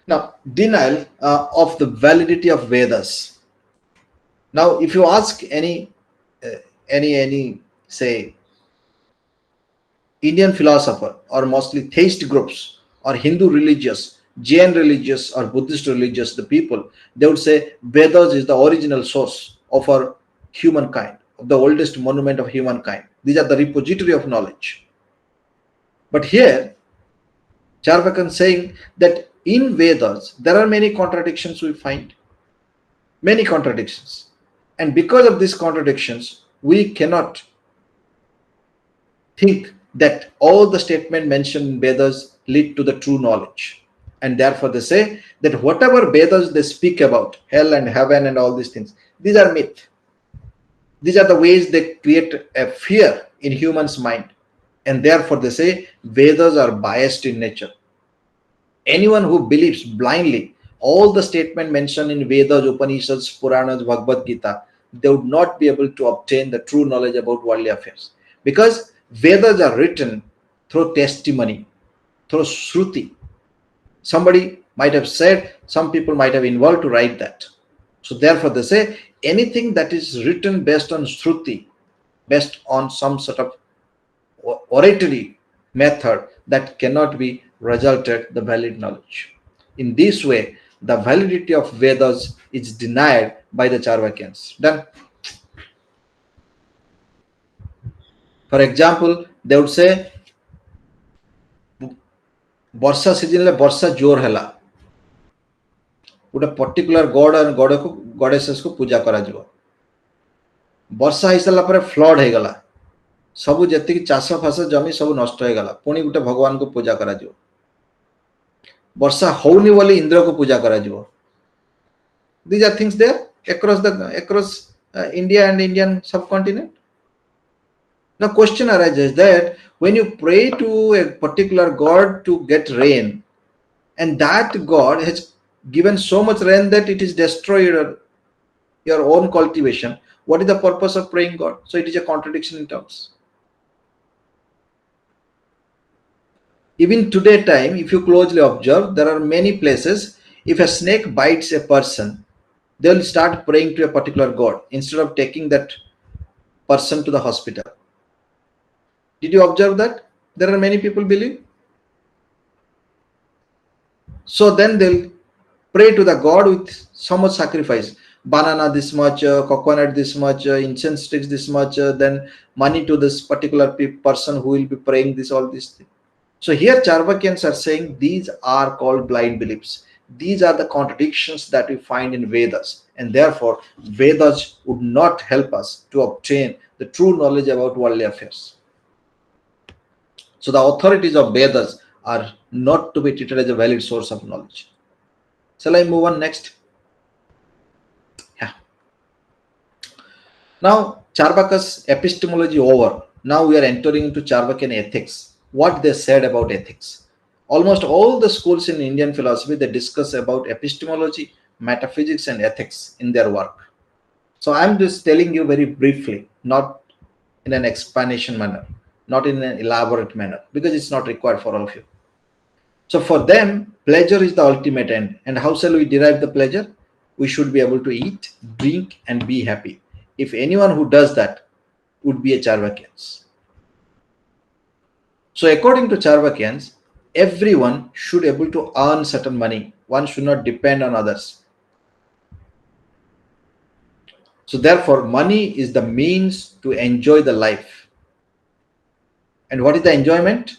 Now, denial of the validity of Vedas. Now, if you ask any say Indian philosopher or mostly theist groups or Hindu religious, Jain religious or Buddhist religious, the people, they would say Vedas is the original source of our humankind, of the oldest monument of humankind. These are the repository of knowledge. But here, Charvakan saying that in Vedas, there are many contradictions we find. Many contradictions. And because of these contradictions, we cannot think that all the statements mentioned in Vedas lead to the true knowledge. And therefore they say that whatever Vedas they speak about, hell and heaven and all these things, these are myth. These are the ways they create a fear in humans' mind. And therefore they say Vedas are biased in nature. Anyone who believes blindly all the statements mentioned in Vedas, Upanishads, Puranas, Bhagavad Gita, they would not be able to obtain the true knowledge about worldly affairs. Because Vedas are written through testimony, through Shruti. Somebody might have said, some people might have involved to write that. So therefore they say anything that is written based on Shruti, based on some sort of oratory method, that cannot be resulted the valid knowledge. In this way, the validity of Vedas is denied by the Charvakyans. Done. For example, they would say ବର୍ଷା ସିଜନରେ ବର୍ଷା ଜୋର ହେଲା, ଗୋଟେ particular ଗଡ ଆଉ ଗଡକୁ ଗଡେସକୁ ପୂଜା କରାଯିବ। ବର୍ଷା ହେଇସାରିଲା ପରେ ଫ୍ଲଡ୍ ହେଇଗଲା, ସବୁ ଯେତିକି ଚାଷ ଫାସ ଜମି ସବୁ ନଷ୍ଟ ହେଇଗଲା, ପୁଣି ଗୋଟେ ଭଗବାନଙ୍କୁ ପୂଜା କରାଯିବ। ବର୍ଷା ହଉନି ବୋଲି ଇନ୍ଦ୍ରକୁ ପୂଜା କରାଯିବ। These are things there across India and Indian subcontinent. Now question arises that when you pray to a particular god to get rain, and that god has given so much rain that it is destroyed your own cultivation, what is the purpose of praying God? So it is a contradiction in terms. Even today time, if you closely observe, there are many places, if a snake bites a person, they will start praying to a particular god instead of taking that person to the hospital. Did you observe that? There are many people believe. So then they'll pray to the god with so much sacrifice. Banana this much, coconut this much, incense sticks this much, then money to this particular person who will be praying this, all these things. So here Charvakyans are saying these are called blind beliefs. These are the contradictions that we find in Vedas, and therefore Vedas would not help us to obtain the true knowledge about worldly affairs. So the authorities of Vedas are not to be treated as a valid source of knowledge. Shall I move on next? Yeah. Now Charvaka's epistemology over. Now we are entering into Charvakan ethics. What they said about ethics. Almost all the schools in Indian philosophy, they discuss about epistemology, metaphysics, and ethics in their work. So I'm just telling you very briefly, not in an explanation manner, not in an elaborate manner, because it's not required for all of you. So for them, pleasure is the ultimate end. And how shall we derive the pleasure? We should be able to eat, drink, and be happy. If anyone who does that would be a Charvakyans. So according to Charvakyans, everyone should able to earn certain money. One should not depend on others. So therefore, money is the means to enjoy the life. And what is the enjoyment?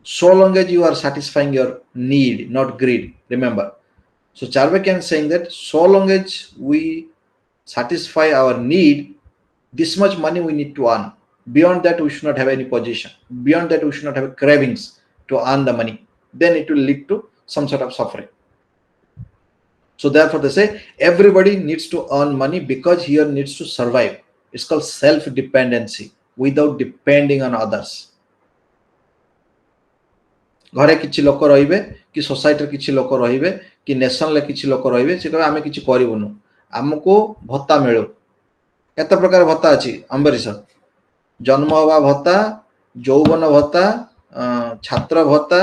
So long as you are satisfying your need, not greed. Remember. So Charvakyan is saying that so long as we satisfy our need, this much money we need to earn. Beyond that, we should not have any position. Beyond that, we should not have cravings to earn the money. Then it will lead to some sort of suffering. So therefore, they say everybody needs to earn money because here needs to survive. It's called self-dependency without depending on others. घरे किछि लोक रहिबे कि society किछि लोक रहिबे कि nation ले किछि लोक रहिबे से कहबे आमे किछि करिवनु हमको भत्ता मिलो केते प्रकार भत्ता अछि अंबरीश जन्म हवा भत्ता यौवन भत्ता छात्र भत्ता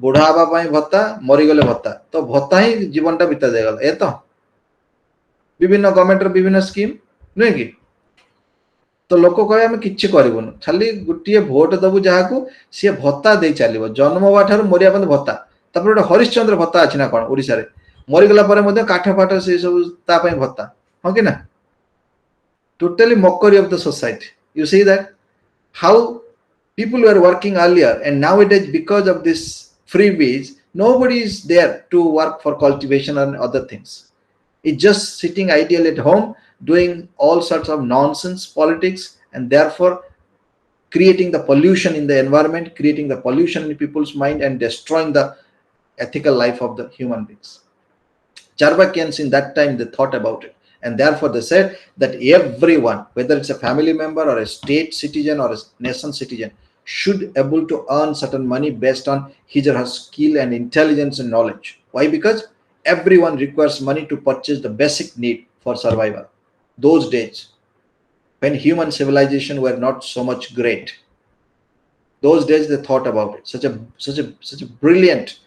बुढ़ा हवा पई भत्ता मरि गले भत्ता तो भत्ता ही जीवनटा बिता जायगल ए तो विभिन्न गवर्नमेंट रो विभिन्न स्कीम नै कि तो लोक कहे आम कि खाली गोटे भोट दबु जहाँ को सी भत्ता दे चलो जन्म हवा ठार मरिया पर्यंत भत्ता तापर गोटे हरिश्चंद्र भत्ता अच्छी ना कौन ओडिशा रे मरीगला काठ फाट से सब भत्ता हाँ कि ना totally mockery of the society you see that how people were working earlier and nowadays because of this freebies nobody is there to work for cultivation and other things. It's just sitting ideal at home doing all sorts of nonsense politics and therefore creating the pollution in the environment, creating the pollution in people's mind and destroying the ethical life of the human beings. Charvakyans in that time, they thought about it. And therefore they said that everyone, whether it's a family member or a state citizen or a nation citizen, should able to earn certain money based on his or her skill and intelligence and knowledge. Why? Because everyone requires money to purchase the basic need for survival. Those days, when human civilization were not so much great, those days they thought about it. Such a brilliant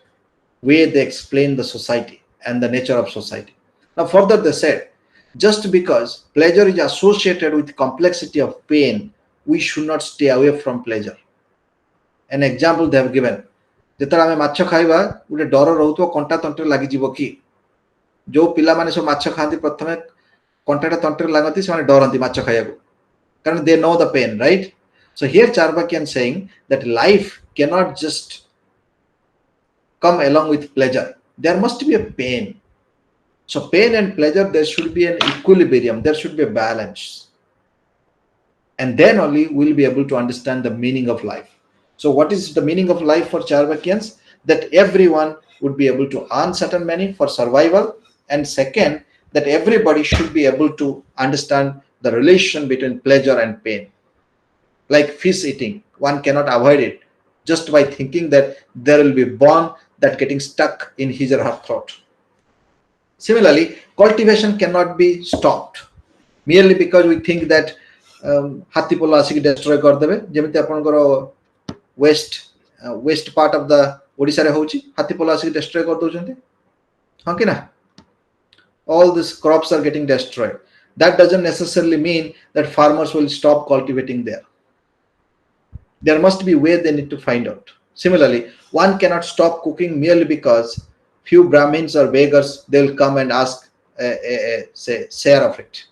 way they explain the society and the nature of society. Now further they said, just because pleasure is associated with complexity of pain, we should not stay away from pleasure. An example they have given. जेतरा आमे माछ खाइबा उडे डर रहउतो कंटा तंत्र लागि जीवो कि जो पिला माने सो माछ खांती प्रथमे कंटाटा तंत्र लागती से माने डरंती माछ खाइयाको कारण they know the pain, right? So here Charvakyan saying that life cannot just come along with pleasure. There must be a pain. So pain and pleasure, there should be an equilibrium, there should be a balance. And then only we'll be able to understand the meaning of life. So what is the meaning of life for Charvakyans? That everyone would be able to earn certain money for survival. And second, that everybody should be able to understand the relation between pleasure and pain. Like fish eating, one cannot avoid it just by thinking that there will be a bone that getting stuck in his or her throat. Similarly, cultivation cannot be stopped merely because we think that hathi polo asiki destroy kardebe jemiti apanଙ୍କର west part of the Odisha re hochi hathi polo asiki destroy kar dଉଛନ୍ତି हाँ कि ना all these crops are getting destroyed. That doesn't necessarily mean that farmers will stop cultivating there. There must be a way they need to find out. Similarly, one cannot stop cooking merely because few Brahmins or beggars, they'll come and ask a share of it.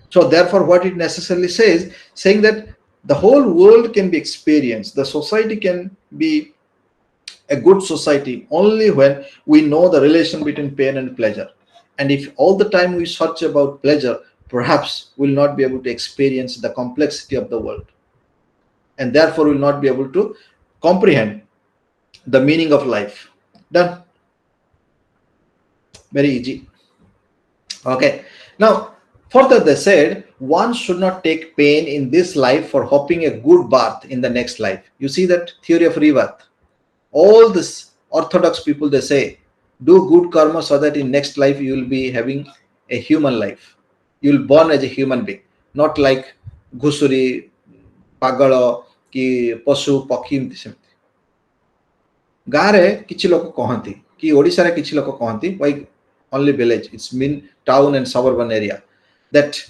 So therefore, what it necessarily says, saying that The whole world can be experienced. The society can be a good society only when we know the relation between pain and pleasure. And if all the time we search about pleasure, perhaps we'll not be able to experience the complexity of the world, and therefore will not be able to comprehend the meaning of life. Done. Very easy. Okay. Now, further they said one should not take pain in this life for hoping a good birth in the next life. You see that theory of rebirth. All this orthodox people, they say do good karma so that in next life you will be having a human life. You will born as a human being, not like घुसुरी पागल कि पशु पक्षी एमती सेमती गाँव रे किछि लोक कहती कि ओडिशा रे किछि लोक कहती why only village, it's mean town and suburban area, that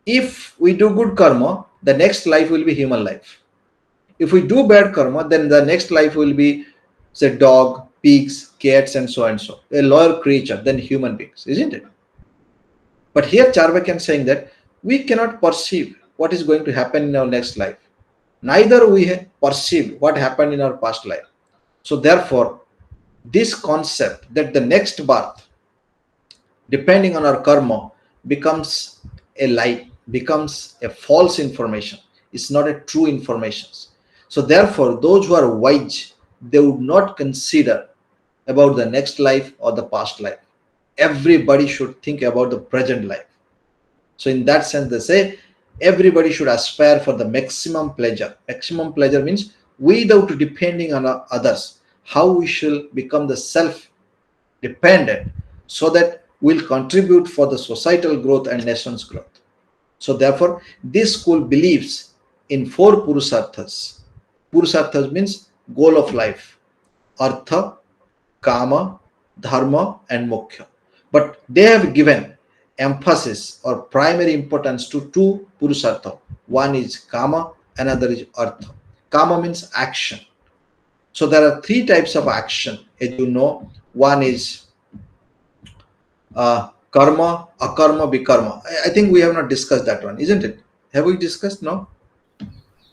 if we do good karma the next life will be human life. If we do bad karma, then the next life will be, say, dog, pigs, cats, and so, a lower creature than human beings, isn't it? But here Charvakan is saying that we cannot perceive what is going to happen in our next life. Neither we perceive what happened in our past life. So therefore, this concept that the next birth, depending on our karma, becomes a lie, becomes a false information. It's not a true information. So therefore, those who are wise, they would not consider about the next life or the past life. Everybody should think about the present life. So in that sense, they say everybody should aspire for the maximum pleasure. Maximum pleasure means without depending on others, how we shall become the self-dependent so that we'll contribute for the societal growth and nation's growth. So therefore, this school believes in 4 purusarthas. Purusarthas means goal of life: artha, kama, dharma, and moksha. But they have given emphasis or primary importance to 2 purusartha. One is kama, another is artha. Kama means action. So there are 3 types of action, as you know. One is karma, akarma, bikarma. I think we have not discussed that one, isn't it? Have we discussed? No?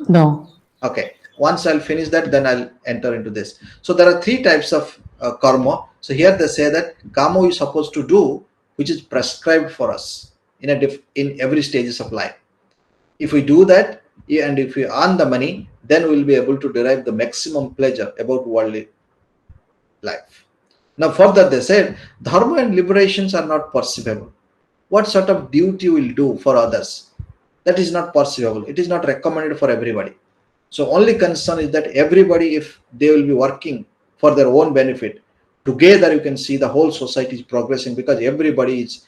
No. Okay. Once I'll finish that, then I'll enter into this. So there are 3 types of karma. So here they say that karma is supposed to do, which is prescribed for us in every stages of life. If we do that, and if we earn the money, then we'll be able to derive the maximum pleasure about worldly life. Now further they said dharma and liberations are not perceivable. What sort of duty will do for others? That is not perceivable. It is not recommended for everybody. So only concern is that everybody, if they will be working for their own benefit, together you can see the whole society is progressing, because everybody is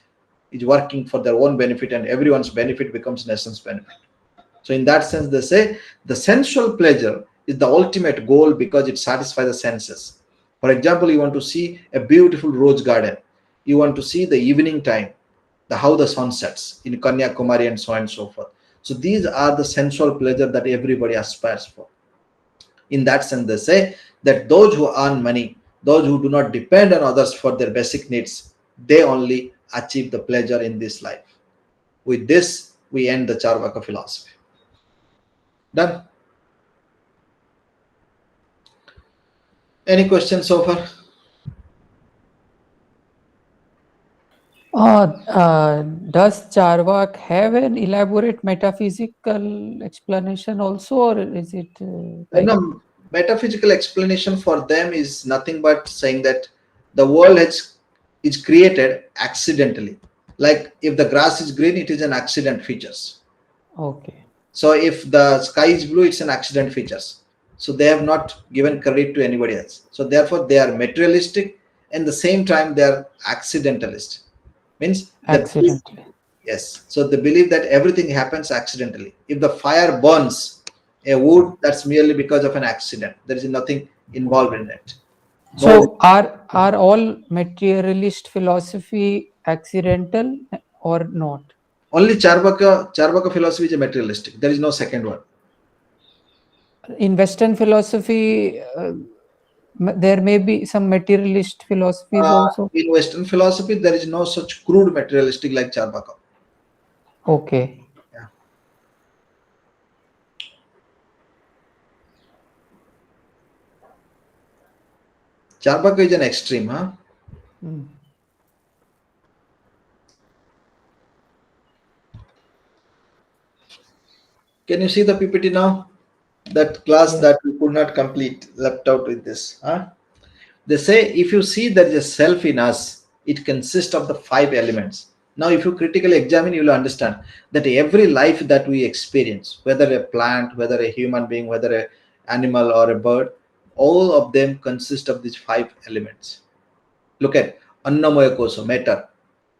working for their own benefit, and everyone's benefit becomes nation's benefit. So in that sense, they say the sensual pleasure is the ultimate goal because it satisfies the senses. For example, you want to see a beautiful rose garden. You want to see the evening time, how the sun sets in Kanyakumari and so on and so forth. So these are the sensual pleasure that everybody aspires for. In that sense, they say that those who earn money, those who do not depend on others for their basic needs, they only achieve the pleasure in this life. With this, we end the Charvaka philosophy. Done. Any questions so far? Does Charvak have an elaborate metaphysical explanation also, or is it No, metaphysical explanation for them is nothing but saying that the world is created accidentally. Like if the grass is green, it is an accident features. Okay. So if the sky is blue, it's an accident features. So they have not given credit to anybody else. So therefore they are materialistic, and the same time they are accidentalist. Means Accidentally. yes. So they believe that everything happens accidentally. If the fire burns a wood, that's merely because of an accident. There is nothing involved in it. So are all materialist philosophy accidental or not? Only Charvaka philosophy is materialistic. There is no second one. In Western philosophy, there may be some materialist philosophies also. In Western philosophy, there is no such crude materialistic like Charvaka. Okay. Yeah. Charbaka is an extreme, huh? Mm. Can you see the PPT now? That class Yes. that we could not complete, left out with this. Huh? They say if you see there is a self in us, it consists of the 5 elements. Now, if you critically examine, you will understand that every life that we experience, whether a plant, whether a human being, whether a animal or a bird, all of them consist of these 5 elements. Look at Annamaya Kosa, matter,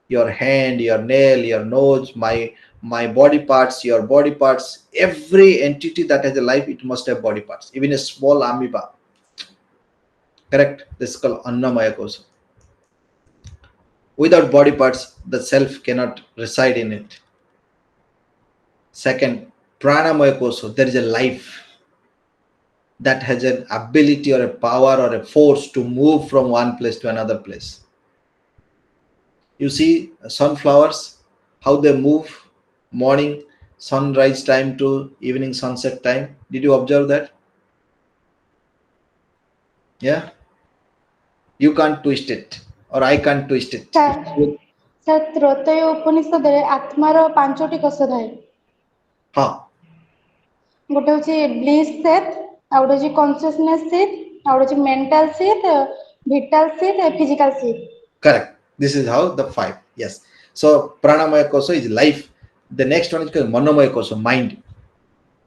your hand, your nail, your nose, my body parts, your body parts, every entity that has a life, it must have body parts. Even a small amoeba, correct? This is called Annamaya Kosa. Without body parts, the self cannot reside in it. Second, Pranamaya Kosa, there is a life that has an ability or a power or a force to move from one place to another place. You see sunflowers, how they move morning sunrise time to evening sunset time. Did you observe that? Yeah, you can't twist it, or I can't twist it. Sir ତ୍ରୈତୟ ଉପନିଷଦରେ ଆତ୍ମାର 5ଟି କୋଷ ଥାଏ। Ha, ଗୋଟେ ହଉଛି bliss set, ଆଉ ଗୋଟେ ହଉଛି କନସିୟସନେସ୍ ସେଟ୍, ଆଉ ଗୋଟେ ହଉଛି mental set, vital set, physical set. correct. This is how the 5. Yes. So pranamaya kosa is life. The next one is called manomaya kosa, mind.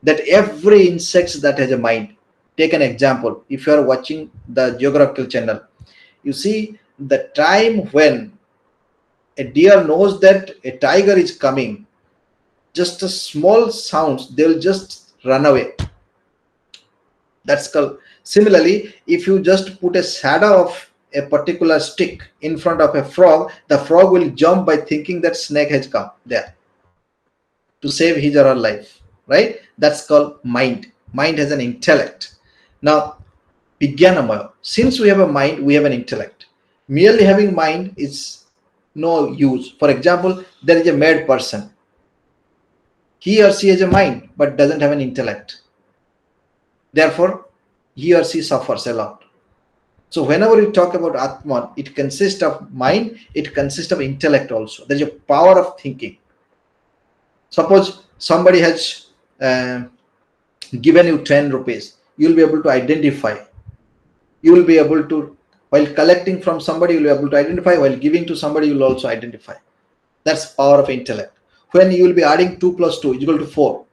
That every insect that has a mind. Take an example. If you are watching the geographical channel, you see the time when a deer knows that a tiger is coming, just a small sounds, they will just run away. That's called. Similarly, if you just put a shadow of a particular stick in front of a frog, the frog will jump by thinking that snake has come there to save his or her life, right? That's called mind. Mind has an intellect. Now, Vijnanamaya. Since we have a mind, we have an intellect. Merely having mind is no use. For example, there is a mad person. He or she has a mind but doesn't have an intellect. Therefore, he or she suffers a lot. So whenever we talk about Atman, it consists of mind, it consists of intellect also. There is a power of thinking. Suppose somebody has given you 10 rupees, you will be able to identify. You will be able to, while collecting from somebody, you will be able to identify. While giving to somebody, you will also identify. That's power of intellect. When you will be adding 2 plus 2 is equal to 4.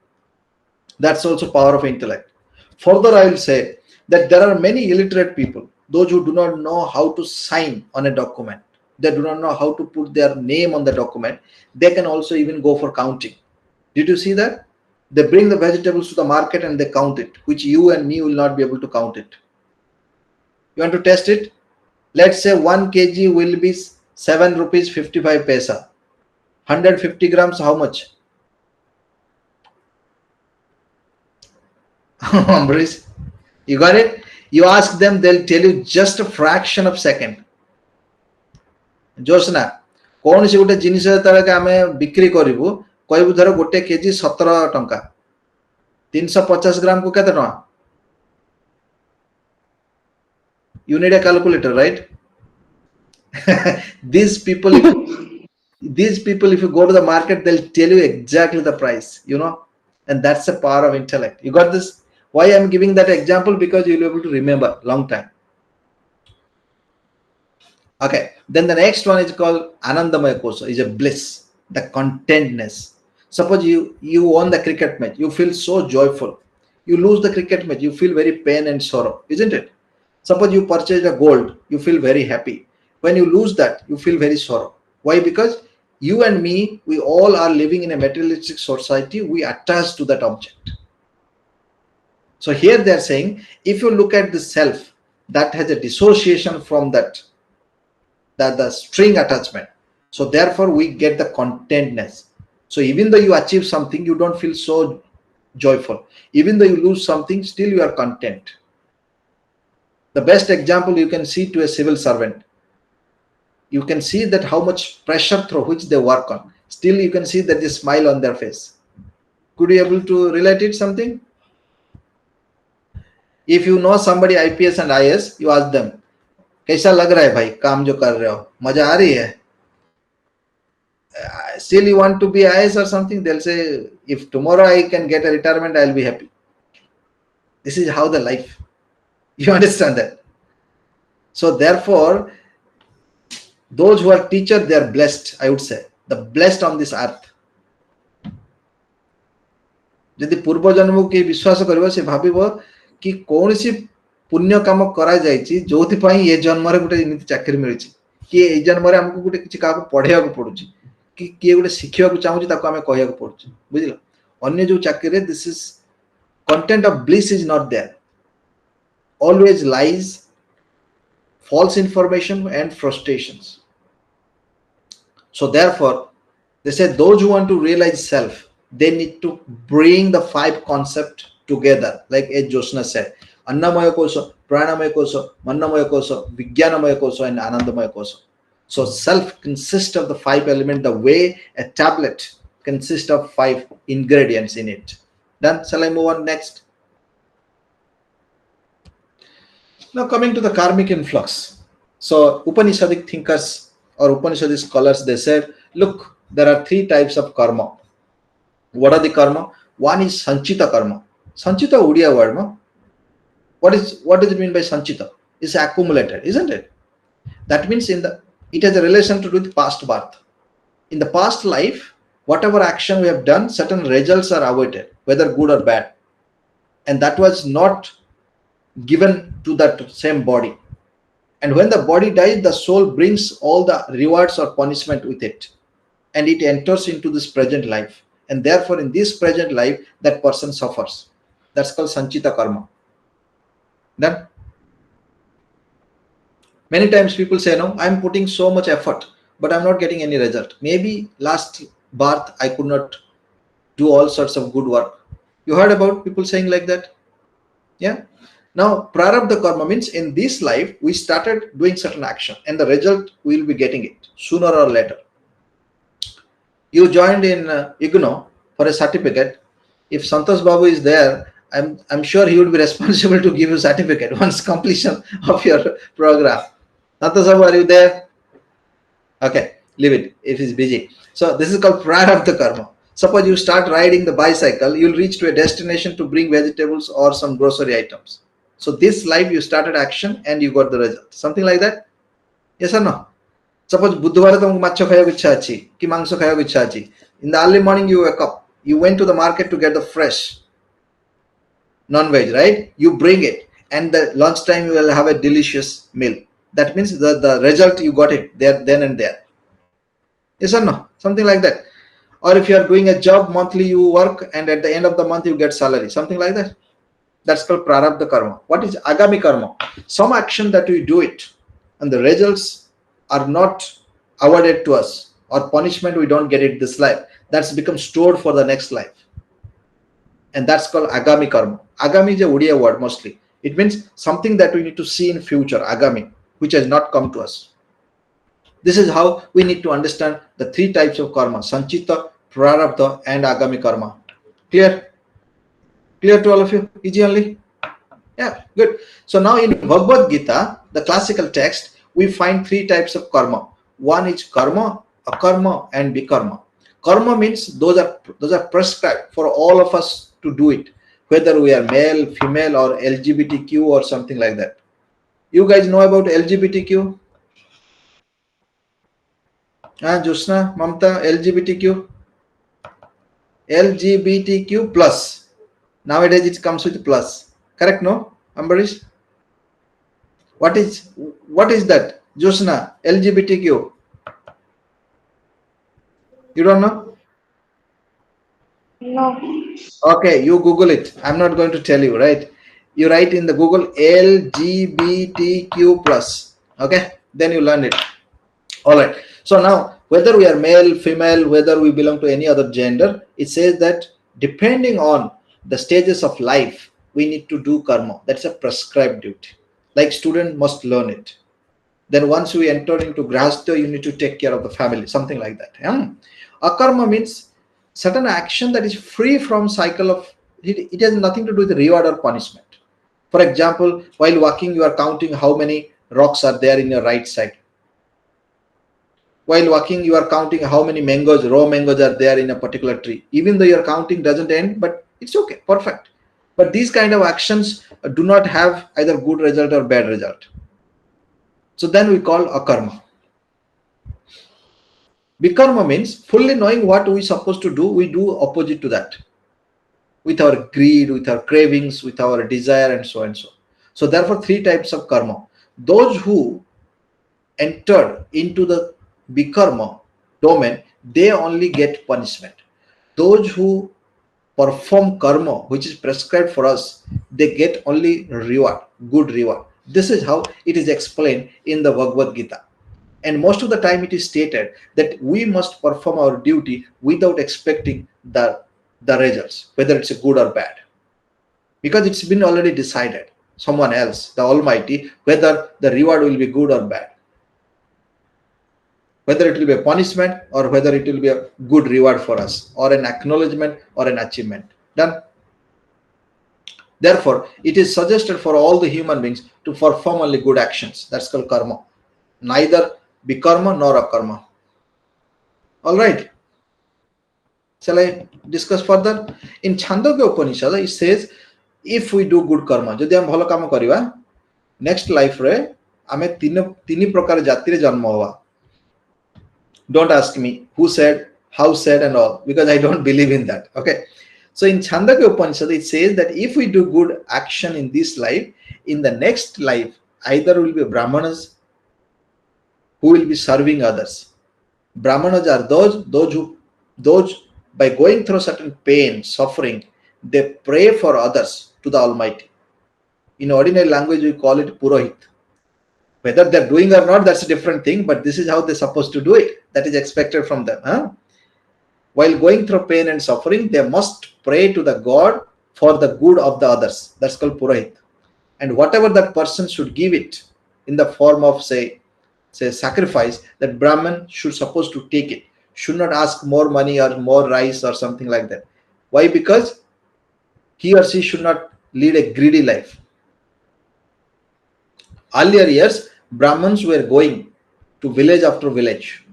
That's also power of intellect. Further, I will say that there are many illiterate people, those who do not know how to sign on a document. They do not know how to put their name on the document. They can also even go for counting. Did you see that? They bring the vegetables to the market and they count it, which you and me will not be able to count it. You want to test it? Let's say 1 kg will be 7 rupees 55 paisa. 150 grams, how much? Ambrish, you got it? You ask them, they'll tell you just a fraction of second. Joshna कौन सी गोटे जिनिस जेतबेले आमे बिक्री करिवु कहबु धर गोटे KG 17 टंका 350 ग्राम को केते टंका you need a calculator, right? these people if you go to the market, they'll tell you exactly the price, and that's the power of intellect. You got this? Why I'm giving that example? Because you'll be able to remember long time. Okay, then the next one is called Anandamaya Kosa, is a bliss, the contentness. Suppose you won the cricket match, you feel so joyful. You lose the cricket match, you feel very pain and sorrow, isn't it? Suppose you purchase a gold, you feel very happy. When you lose that, you feel very sorrow. Why? Because you and me, we all are living in a materialistic society, we attach to that object. So here they are saying, if you look at the self, that has a dissociation from that the string attachment. So therefore we get the contentness. So even though you achieve something, you don't feel so joyful. Even though you lose something, still you are content. The best example you can see to a civil servant. You can see that how much pressure through which they work on. Still you can see that they smile on their face. Could you able to relate it something? If you know somebody IPS and IS, you ask them, कैसा लग रहा है भाई काम जो कर रहे हो, मजा आ रही है? Still you want to be IAS or something? They'll say, if tomorrow I can get a retirement, I'll be happy. This is how the life. You understand that? So therefore, those who are teacher, they are blessed. I would say the blessed on this earth. ଯଦି ପୂର୍ବ ଜନ୍ମକୁ କିଏ ବିଶ୍ୱାସ କରିବ ସେ ଭାବିବ କି କୌଣସି ପୁଣ୍ୟ କାମ କରାଯାଇଛି ଯୋଉଥିପାଇଁ ଏ ଜନ୍ମରେ ଗୋଟେ ଏମିତି ଚାକିରି ମିଳିଛି, କି ଏଇ ଜନ୍ମରେ ଆମକୁ ଗୋଟେ କିଛି କାହାକୁ ପଢେଇବାକୁ ପଡୁଛି, କି କିଏ ଗୋଟେ ଶିଖିବାକୁ ଚାହୁଁଛି ତାକୁ ଆମେ କହିବାକୁ ପଡୁଛି, ବୁଝିଲ? ଅନ୍ୟ ଯୋଉ ଚାକିରିରେ this is content of bliss is not there. Always lies, false information and frustrations. So therefore, they say those who want to realize self, they need to bring the 5 concepts together, like as Josna said, Annamaya Kosha, Pranamaya Kosha, Mannamaya Kosha, Vijnanamaya Kosha, and Anandamaya Kosha. So self consists of the 5 elements the way a tablet consists of 5 ingredients in it. Done? Shall I move on next? Now coming to the karmic influx. So Upanishadic thinkers or Upanishadic scholars, they said, look, there are 3 types of karma. What are the karma? One is sanchita karma. Sanchita Odia word, no? What does it mean by sanchita? It's accumulated, isn't it? That means it has a relation to do with past birth. In the past life, whatever action we have done, certain results are awaited, whether good or bad. And that was not given to that same body. And when the body dies, the soul brings all the rewards or punishment with it. And it enters into this present life. And therefore, in this present life, that person suffers. That's called sanchita karma. Then, many times people say, no, I'm putting so much effort, but I'm not getting any result. Maybe last birth, I could not do all sorts of good work. You heard about people saying like that? Yeah. Now, prarabdha karma means in this life, we started doing certain action and the result we will be getting it sooner or later. You joined in IGNO for a certificate. If Santosh Babu is there, I'm sure he would be responsible to give you certificate once completion of your program. Santosh Babu, are you there? Okay, leave it if he's busy. So this is called prarabdha karma. Suppose you start riding the bicycle, you'll reach to a destination to bring vegetables or some grocery items. So this life you started action and you got the result. Something like that? Yes or no? Suppose बुधवार तुमको माछ खाइବାକୁ इच्छा अछि कि मांस खाइବାକୁ इच्छा अछि. In the early morning you wake up, you went to the market to get the fresh non-veg, right? You bring it, and the lunchtime you will have a delicious meal. That means the result you got it there then and there. Yes or no? Something like that. Or if you are doing a job, monthly you work, and at the end of the month you get salary. Something like that. That's called prarabdha karma. What is agami karma? Some action that we do it, and the results are not awarded to us, or punishment we don't get it this life. That's become stored for the next life. And that's called agami karma. Agami is a Odia word mostly. It means something that we need to see in future, agami, which has not come to us. This is how we need to understand the 3 types of karma: sanchita, prarabdha, and agami karma. Clear? Clear to all of you? Easy only? Yeah, good. So now in Bhagavad Gita, the classical text, we find 3 types of karma. One is karma, akarma, and vikarma. Karma means those are prescribed for all of us to do it, whether we are male, female, or LGBTQ or something like that. You guys know about LGBTQ? Josna, Mamta, LGBTQ? LGBTQ plus. Nowadays it comes with plus. Correct, no? Ambarish? What is that? Josna, LGBTQ. You don't know? No. Okay, you Google it. I'm not going to tell you, right? You write in the Google LGBTQ plus. Okay, then you learn it. All right. So now, whether we are male, female, whether we belong to any other gender, it says that depending on the stages of life, we need to do karma. That's a prescribed duty. Like student must learn it. Then once we enter into grahastha, you need to take care of the family, something like that. Akarma means certain action that is free from cycle of it has nothing to do with reward or punishment. For example, while walking, you are counting how many rocks are there in your right side. While walking, you are counting how many mangoes, raw mangoes are there in a particular tree. Even though your counting doesn't end, but it's okay, perfect. But these kind of actions do not have either good result or bad result. So then we call akarma. Vikarma means fully knowing what we supposed to do, we do opposite to that. With our greed, with our cravings, with our desire, and so and so. So therefore, three types of karma. Those who entered into the vikarma domain, they only get punishment. Those who perform karma, which is prescribed for us, they get only reward, good reward. This is how it is explained in the Bhagavad Gita. And most of the time it is stated that we must perform our duty without expecting the results, whether it's good or bad. Because it's been already decided, someone else, the Almighty, whether the reward will be good or bad. Whether it will be a punishment or whether it will be a good reward for us, or an acknowledgement or an achievement. Done. Therefore, it is suggested for all the human beings to perform only good actions. That's called karma. Neither vikarma nor akarma. All right. Shall I discuss further? In Chandogya Upanishad, it says, if we do good karma, jodi am bhalo kama kariba, next life re ame tini prakar jati re janma hova. Don't ask me who said, how said, and all, because I don't believe in that. Okay. So in Chandogya Upanishad, it says that if we do good action in this life, in the next life, either will be Brahmanas who will be serving others. Brahmanas are those by going through certain pain, suffering, they pray for others to the Almighty. In ordinary language, we call it Purohit. Whether they're doing or not, that's a different thing, but this is how they're supposed to do it. That is expected from them. Huh? While going through pain and suffering, they must pray to the God for the good of the others. That's called Purohit. And whatever that person should give it in the form of, say sacrifice, that Brahman should supposed to take it. Should not ask more money or more rice or something like that. Why? Because he or she should not lead a greedy life. Earlier years, Brahmins were going to village after village,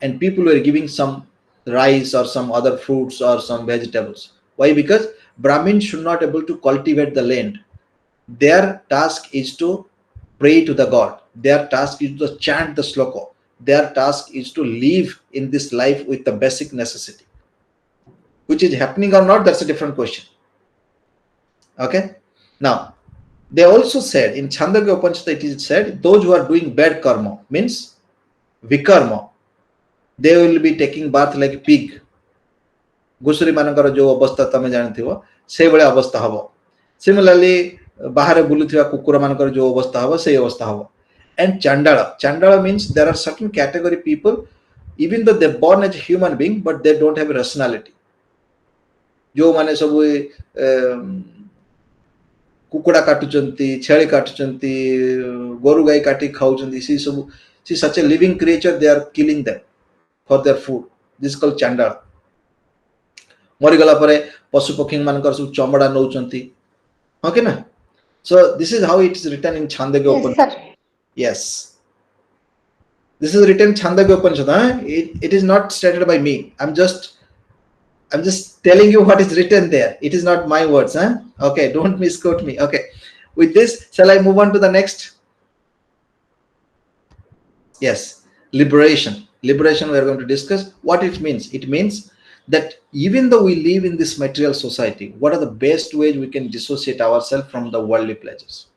and people were giving some rice or some other fruits or some vegetables. Why? Because Brahmins should not able to cultivate the land. Their task is to pray to the God. Their task is to chant the sloka. Their task is to live in this life with the basic necessity. Which is happening or not, that's a different question. Okay. Now, they also said in Chandogya Upanishad, it is said, those who are doing bad karma, means vikarma, they will be taking birth like pig. Gusuri manakar jo avastha tame janithibo, sei bhali avastha habo. Similarly, bahare buluthiba kukura manakar jo avastha habo, sei avastha habo. And Chandala means there are certain category people, even though they're born as a human being, but they don't have a rationality. Jo mane sabu kukura katuchanti, chheli katuchanti, goru gai kati khauchanti, see such a living creature, they are killing them for their food. This is called Chandala. Morigala pare pasu pakhi manakar su chamada nouchanti. Okay na? So this is how it is written in Chandogya Upanishad. Yes. This is written in Chandogya Upanishad. Huh? It is not stated by me. I'm just telling you what is written there. It is not my words. Huh? Okay, don't misquote me. Okay. With this, shall I move on to the next? Yes. Liberation. Liberation we are going to discuss. What it means. It means that even though we live in this material society, what are the best ways we can dissociate ourselves from the worldly pleasures?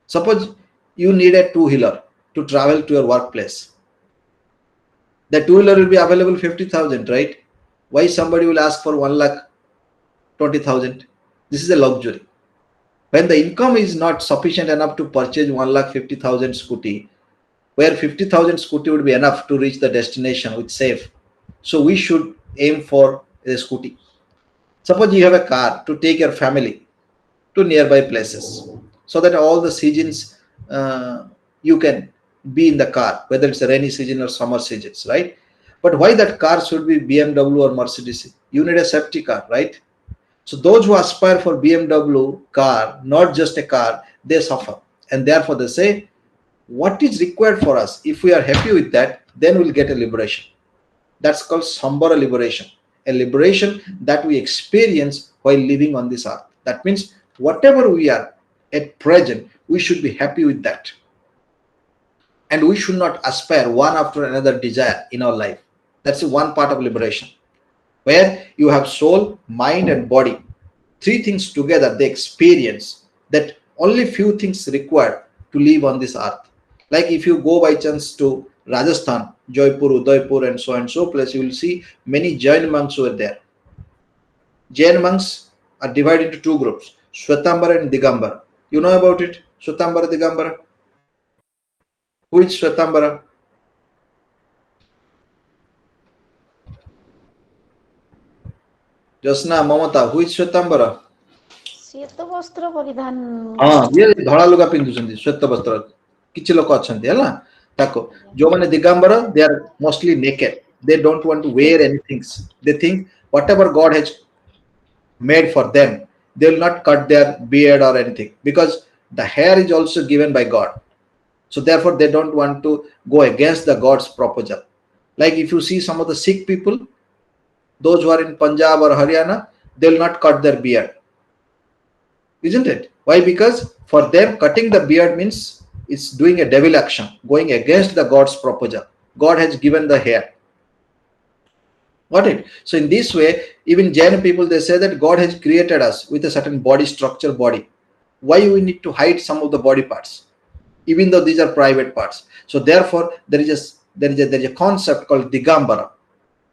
Suppose you need a two-wheeler to travel to your workplace. The two-wheeler will be available 50,000, right? Why somebody will ask for 1,20,000? This is a luxury. When the income is not sufficient enough to purchase 1,50,000 scooty, where 50,000 scooty would be enough to reach the destination with safe. So we should aim for a scooty. Suppose you have a car to take your family to nearby places, so that all the seasons you can be in the car, whether it's a rainy season or summer seasons, right? But why that car should be BMW or Mercedes? You need a safety car, right? So those who aspire for BMW car, not just a car, they suffer. And therefore they say, what is required for us. If we are happy with that, then we'll get a liberation. That's called Sambara liberation, a liberation that we experience while living on this earth. That means whatever we are at present, we should be happy with that. And we should not aspire one after another desire in our life. That's one part of liberation, where you have soul, mind, and body. Three things together, they experience that only few things required to live on this earth. Like if you go by chance to Rajasthan, Jaipur, Udaipur, and so place, you will see many Jain monks were there. Jain monks are divided into two groups, Shwetambara and Digambara. You know about it? Shwetambara, Digambara? Who is Shwetambara? Josna, Mamata, who is Shwetambara? श्वेत वस्त्र परिधान ये धड़ा लुगा पिंधुଛନ୍ତି श्वेत वस्त्र किछि लोक अछंती हला ताको जो माने Digambar they are mostly naked, they don't want to wear anything, they think whatever God has made for them, they will not cut their beard or anything, because the hair is also given by God. So therefore they don't want to go against the God's proposal. Like if you see some of the Sikh people, those who are in Punjab or Haryana, they will not cut their beard, isn't it? Why? Because for them cutting the beard means it's doing a devil action, going against the God's proposal. God has given the hair. Got it? So in this way, even Jain people, they say that God has created us with a certain body structure, body. Why we need to hide some of the body parts, even though these are private parts? So therefore, there is a concept called Digambara.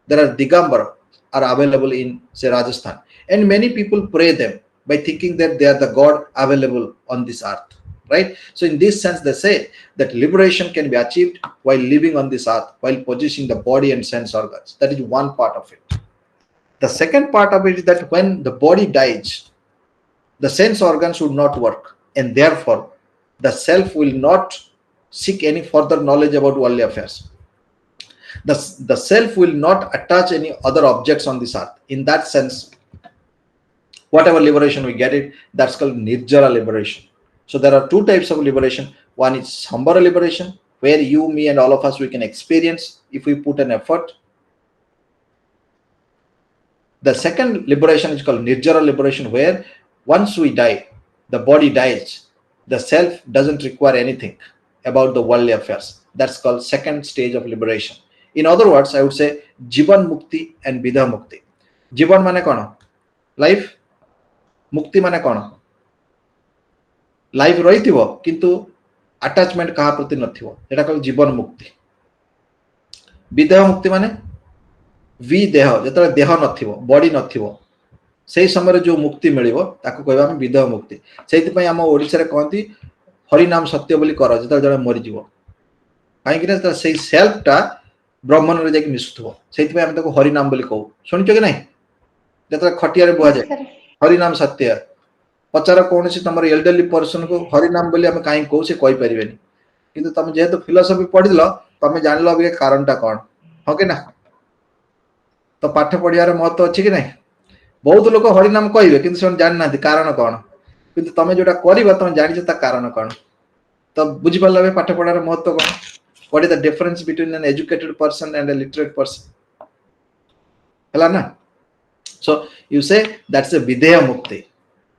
There are Digambara are available in, say, Rajasthan, and many people pray them by thinking that they are the God available on this earth, right? So in this sense, they say that liberation can be achieved while living on this earth, while possessing the body and sense organs. That is one part of it. The second part of it is that when the body dies, the sense organs would not work, and therefore the self will not seek any further knowledge about worldly affairs. The self will not attach any other objects on this earth. In that sense, whatever liberation we get it, that's called Nirjara liberation. So there are two types of liberation. One is Sambara liberation, where you, me, and all of us, we can experience if we put an effort. The second liberation is called Nirjara liberation, where once we die, the body dies, the self doesn't require anything about the worldly affairs. That's called second stage of liberation. In other words, I would say Jivan Mukti and Vidha Mukti. Jivan mane kono? Life. Mukti mane kono? Life रहिथिबो किंतु attachment कहा प्रति नथिबो, एटा कहल जीवन मुक्ति. विदेह मुक्ति माने विदेह, जेतले देह नथिबो, body नथिबो, सेही समय जो मुक्ति मिलिबो ताको कहबा हम विदेह मुक्ति. सेहि पय हम ओडिसा रे कहंती हरि नाम सत्य बोली कर, जेतले जणे मरि जिवो, काहे कि ना सेही सेल्फ टा ब्रह्मन रे जाके मिसुथबो, सेहि पय हम ताको हरि नाम बोली कहू. सुनिचो कि नै? जेतले खटिया रे बुआ जाय हरि नाम सत्य, पचार कौन सी तुम एल्डरली पर्सन को हरिनाम बोली आम कहीं कौ से कही पारे, किंतु तुम जेहेतु फिलोसफी पढ़ल तुम जान अभी कारण टा कौन, हाँ कि ना? तो पाठ पढ़ियार महत्व अच्छी कि ना? बहुत लोग हरिनाम कहे कि जाना कारण कौन, किंतु तुम जोटा कर तुम जान कारण कौन. तो बुझीपार पाठ पढ़ार महत्व कौन? What is the difference between an educated person and A literate person? है ना? सो यू से दैट्स ए विधेय मुक्ति.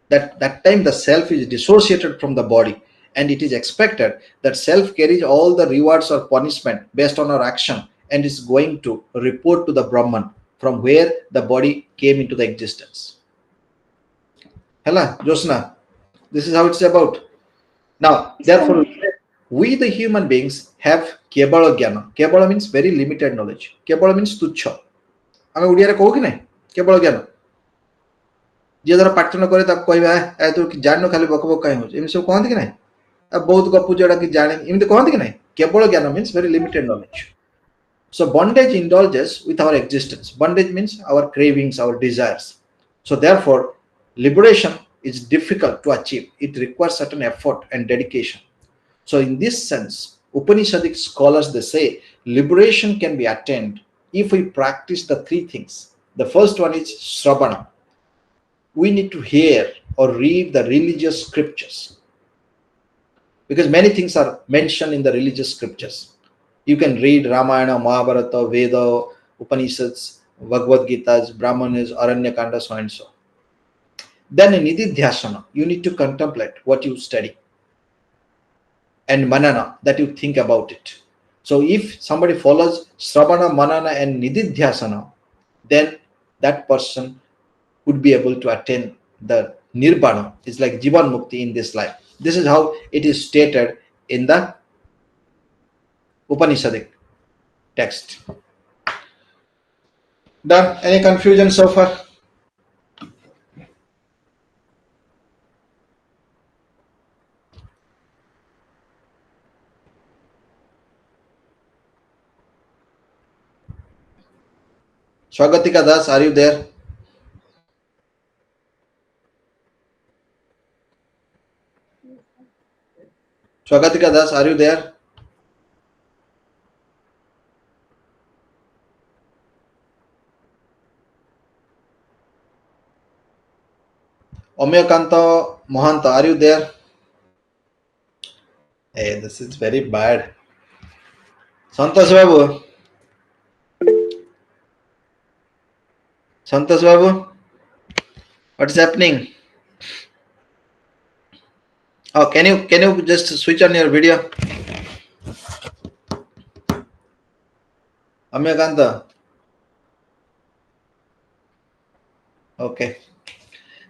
That time the self is dissociated from the body, and it is expected that self carries all the rewards or punishment based on our action and is going to report to the Brahman from where the body came into the existence. Hello, Josna, this is how it's about. Now therefore we the human beings have kebala gyana. Kebala means very limited knowledge. Kebala means tuchha. ame odia re कहू कि नहीं केवल ज्ञान? जे जरा पाठ न करे तब कहबा तू जान खाली बक बक कहीं हो, एम सब कहते कि नहीं? अब बहुत गपु जोड़ा कि जाने एमती कहते कि नहीं? केवल ज्ञान means very limited knowledge. So bondage indulges with our existence. Bondage means our cravings, our desires. So therefore liberation is difficult to achieve. It requires certain effort and dedication. So in this sense, Upanishadic scholars, they say liberation can be attained if we practice the three things. The first one is Sravana. We need to hear or read the religious scriptures. because many things are mentioned in the religious scriptures. You can read Ramayana, Mahabharata, Veda, Upanishads, Bhagavad Gita's, Brahmanas, Aranyakanda, so and so. Then in Nididhyasana, you need to contemplate what you study, and Manana, that you think about it. So if somebody follows Sravana, Manana, and Nididhyasana, then that person would be able to attain the Nirbana. It's like Jivan Mukti in this life. This is how it is stated in the Upanishadic text. Done? Any confusion so far? Swagatika Das, are you there? Swagatika Das, are you there? Omyakanta Mohanta, are you there? Hey, this is very bad. Santosh Babu. Santosh Babu, what is happening? Oh, can you just switch on your video? Amyakanta. Okay.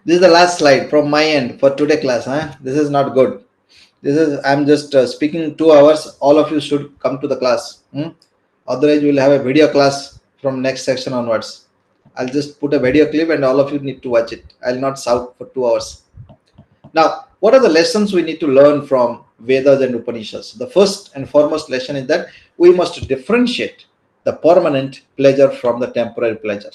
This is the last slide from my end for today class. This is not good. I'm just speaking 2 hours. All of you should come to the class. Otherwise, we will have a video class from next section onwards. I'll just put a video clip and all of you need to watch it. I'll not shout for 2 hours. Now, what are the lessons we need to learn from Vedas and Upanishads? The first and foremost lesson is that we must differentiate the permanent pleasure from the temporary pleasure.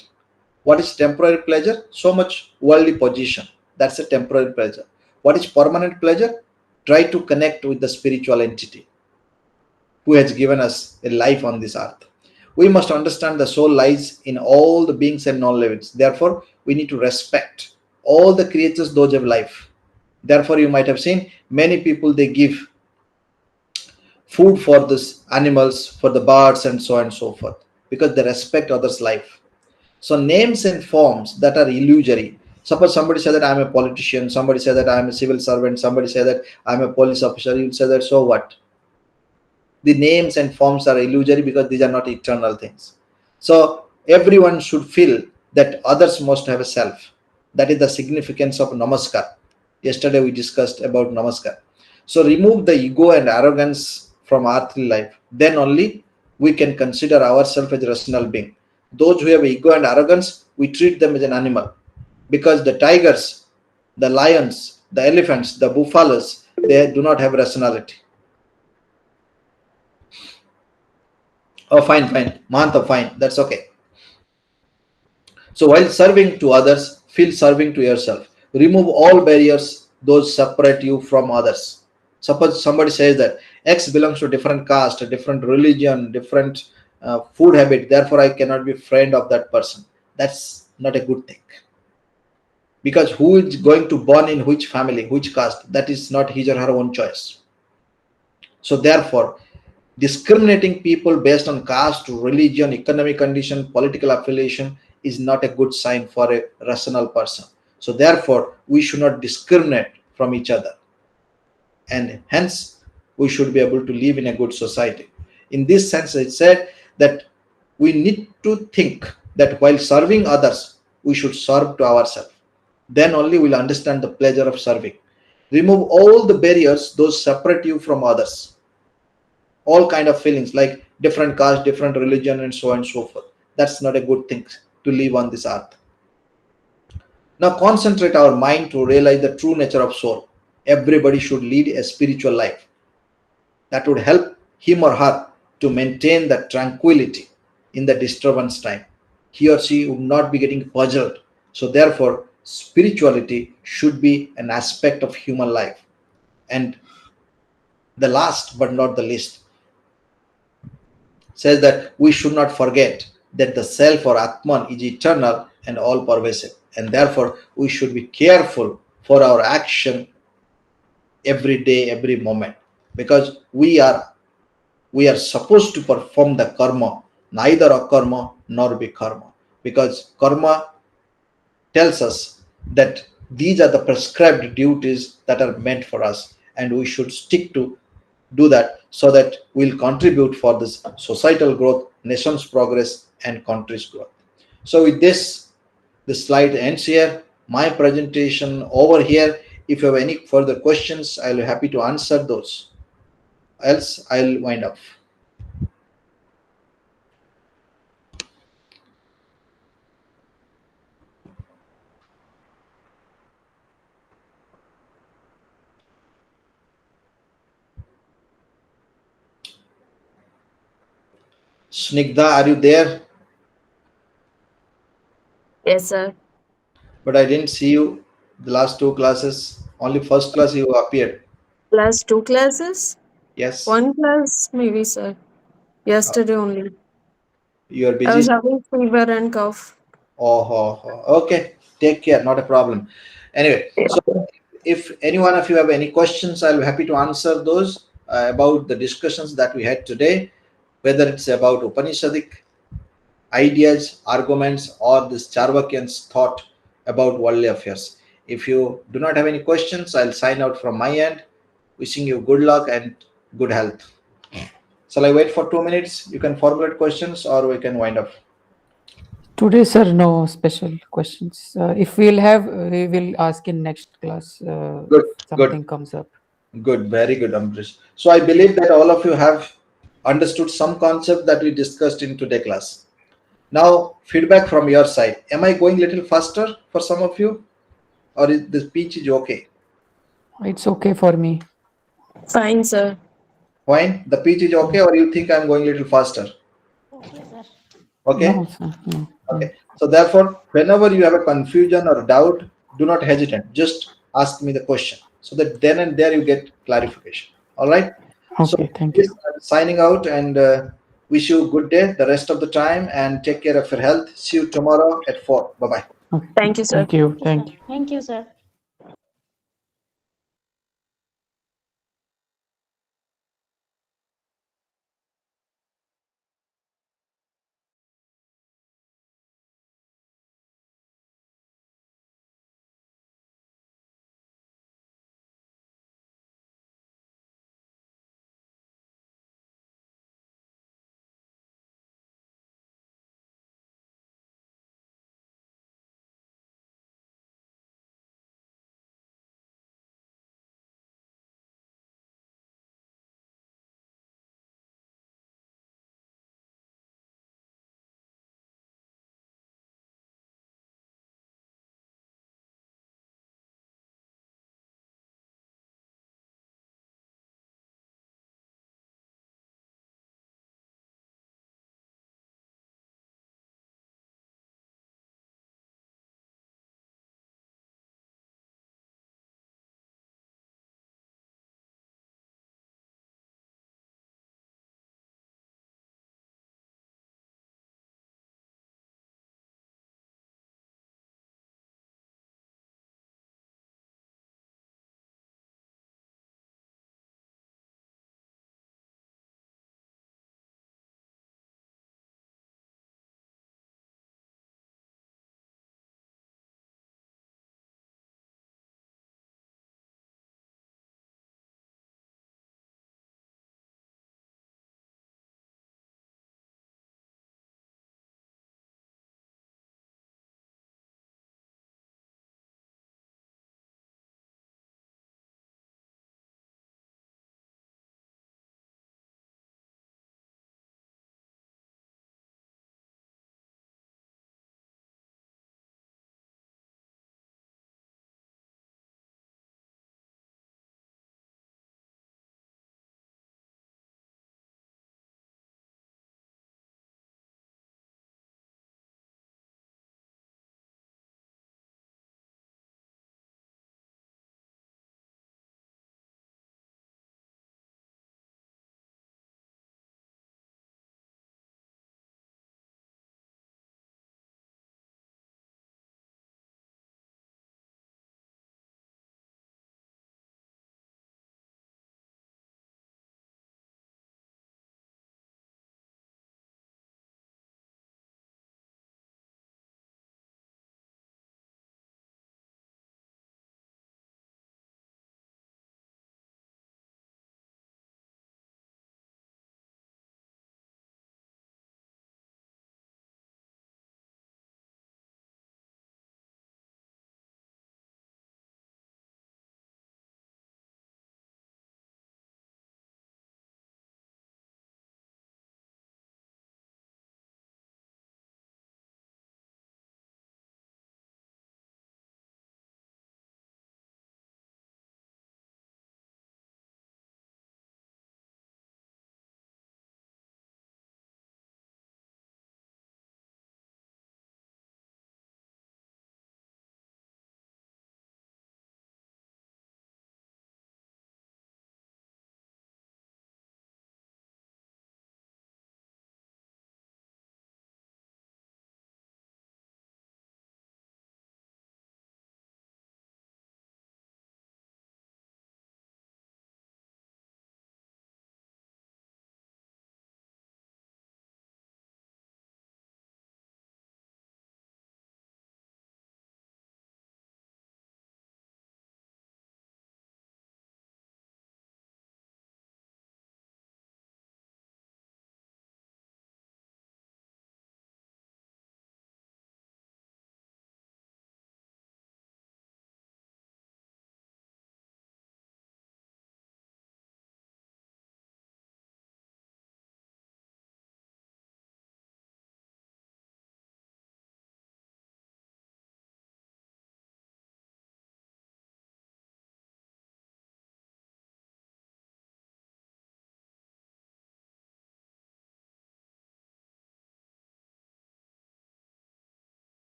What is temporary pleasure? So much worldly position. That's a temporary pleasure. What is permanent pleasure? Try to connect with the spiritual entity who has given us a life on this earth. We must understand the soul lies in all the beings and non-livings. Therefore, we need to respect all the creatures, those have life. Therefore, you might have seen many people, they give food for these animals, for the birds and so on and so forth, because they respect others' life. So names and forms that are illusory. Suppose somebody said that I'm a politician, somebody said that I'm a civil servant, somebody said that I'm a police officer, you say that, so what? The names and forms are illusory because these are not eternal things. So everyone should feel that others must have a self. That is the significance of namaskar. Yesterday we discussed about namaskar. So remove the ego and arrogance from earthly life. Then only we can consider ourselves as a rational being. Those who have ego and arrogance, we treat them as an animal. Because the tigers, the lions, the elephants, the buffaloes, they do not have rationality. Oh, fine. Mahanta, fine. That's okay. So while serving to others, feel serving to yourself. Remove all barriers, those separate you from others. Suppose somebody says that X belongs to different caste, a different religion, different food habit, therefore I cannot be a friend of that person. That's not a good thing. Because who is going to born in which family, which caste, that is not his or her own choice. So therefore, discriminating people based on caste, religion, economic condition, political affiliation is not a good sign for a rational person. So therefore, we should not discriminate from each other. And hence, we should be able to live in a good society. In this sense, it said that we need to think that while serving others, we should serve to ourselves. Then only we'll understand the pleasure of serving. Remove all the barriers, those separate you from others. All kind of feelings like different caste, different religion, and so on and so forth. That's not a good thing to live on this earth. Now concentrate our mind to realize the true nature of soul. Everybody should lead a spiritual life. That would help him or her to maintain the tranquility in the disturbance time. He or she would not be getting puzzled. So therefore, spirituality should be an aspect of human life. And the last but not the least, says that we should not forget that the self or Atman is eternal and all pervasive. And therefore, we should be careful for our action every day, every moment. because we are supposed to perform the karma, neither akarma nor vikarma, because karma tells us that these are the prescribed duties that are meant for us, and we should stick to do that so that we'll contribute for this societal growth, nation's progress, and country's growth. So with this slide ends here. My presentation over here. If you have any further questions, I'll be happy to answer those. Else, I'll wind up. Snigdha, are you there? Yes, sir. But I didn't see you the last two classes. Only first class you appeared. Plus 2 classes? Yes. 1 class, maybe, sir. Uh, Yesterday only. you are I was busy. having fever and cough. Okay. Take care. Not a problem. Anyway, so Yeah. if any one of you have any questions, I'll be happy to answer those about the discussions that we had today, whether it's about Upanishadic ideas, arguments, or this Charvakyan's thought about worldly affairs. If you do not have any questions, I'll sign out from my end, wishing you good luck and good health. Shall I wait for 2 minutes? You can formulate questions or we can wind up. Today, sir, no special questions. If we'll have, we will ask in next class if Good, good, something comes up. good, very good, Ambrish. So I believe that all of you have understood some concept that we discussed in today class. Now, feedback from your side. Am I going a little faster for some of you, or is the speech is okay? It's okay for me. Fine, sir. Fine, the pitch is okay, or you think I'm going a little faster? Okay, sir. No, Okay. sir. No. Okay. So therefore, whenever you have a confusion or doubt, do not hesitate. Just ask me the question so that then and there you get clarification. All right. So Okay, thank this you. I'm signing out and wish you a good day the rest of the time and take care of your health. See you tomorrow at 4. Bye bye. Okay. Thank you, sir. Thank you. Thank you, Thank sir. you. Thank you, sir.